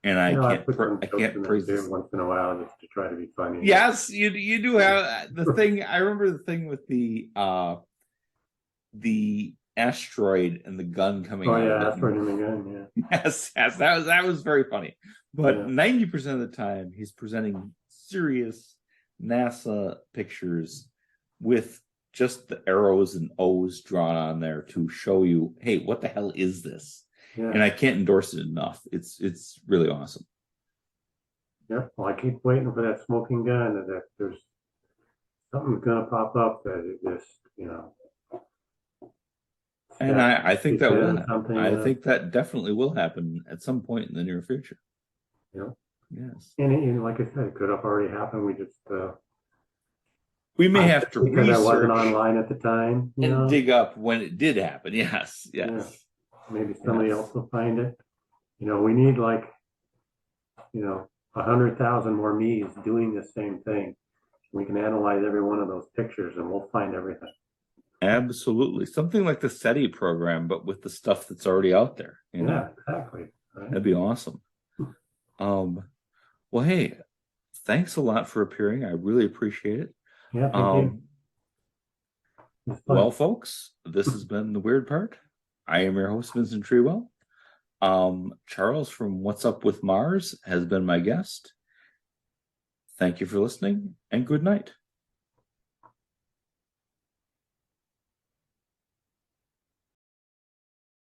and I I can't put some I jokes can't in there praise too this. once in a while just to try to be funny. Yes, you do have the thing. I remember the thing with the asteroid and the gun coming Oh out yeah, of that's it. right again. Yeah. Yes, that was very funny. But Yeah. 90% of the time, he's presenting serious NASA pictures with just the arrows and O's drawn on there to show you, hey, what the hell is this? Yeah. And I can't endorse it enough. It's really awesome. Yeah. Well, I keep waiting for that smoking gun, that there's something's gonna pop up that it just, And I think that will happen. something. I think that definitely will happen at some point in the near future. Yeah. Yes. And like I said, it could have already happened. We just We may have to because I wasn't research online at the time, and dig up when it did happen. Yes, yes. Yeah. Maybe somebody Yes. else will find it. We need 100,000 more me's doing the same thing. We can analyze every one of those pictures and we'll find everything. Absolutely. Something like the SETI program, but with the stuff that's already out there. Yeah, exactly. Right? That'd be awesome. Well, hey, thanks a lot for appearing. I really appreciate it. Yeah, thank you. Well, folks, this has been The Weird Part. I am your host, Vincent Treewell. Charles from What's Up with Mars has been my guest. Thank you for listening, and good night.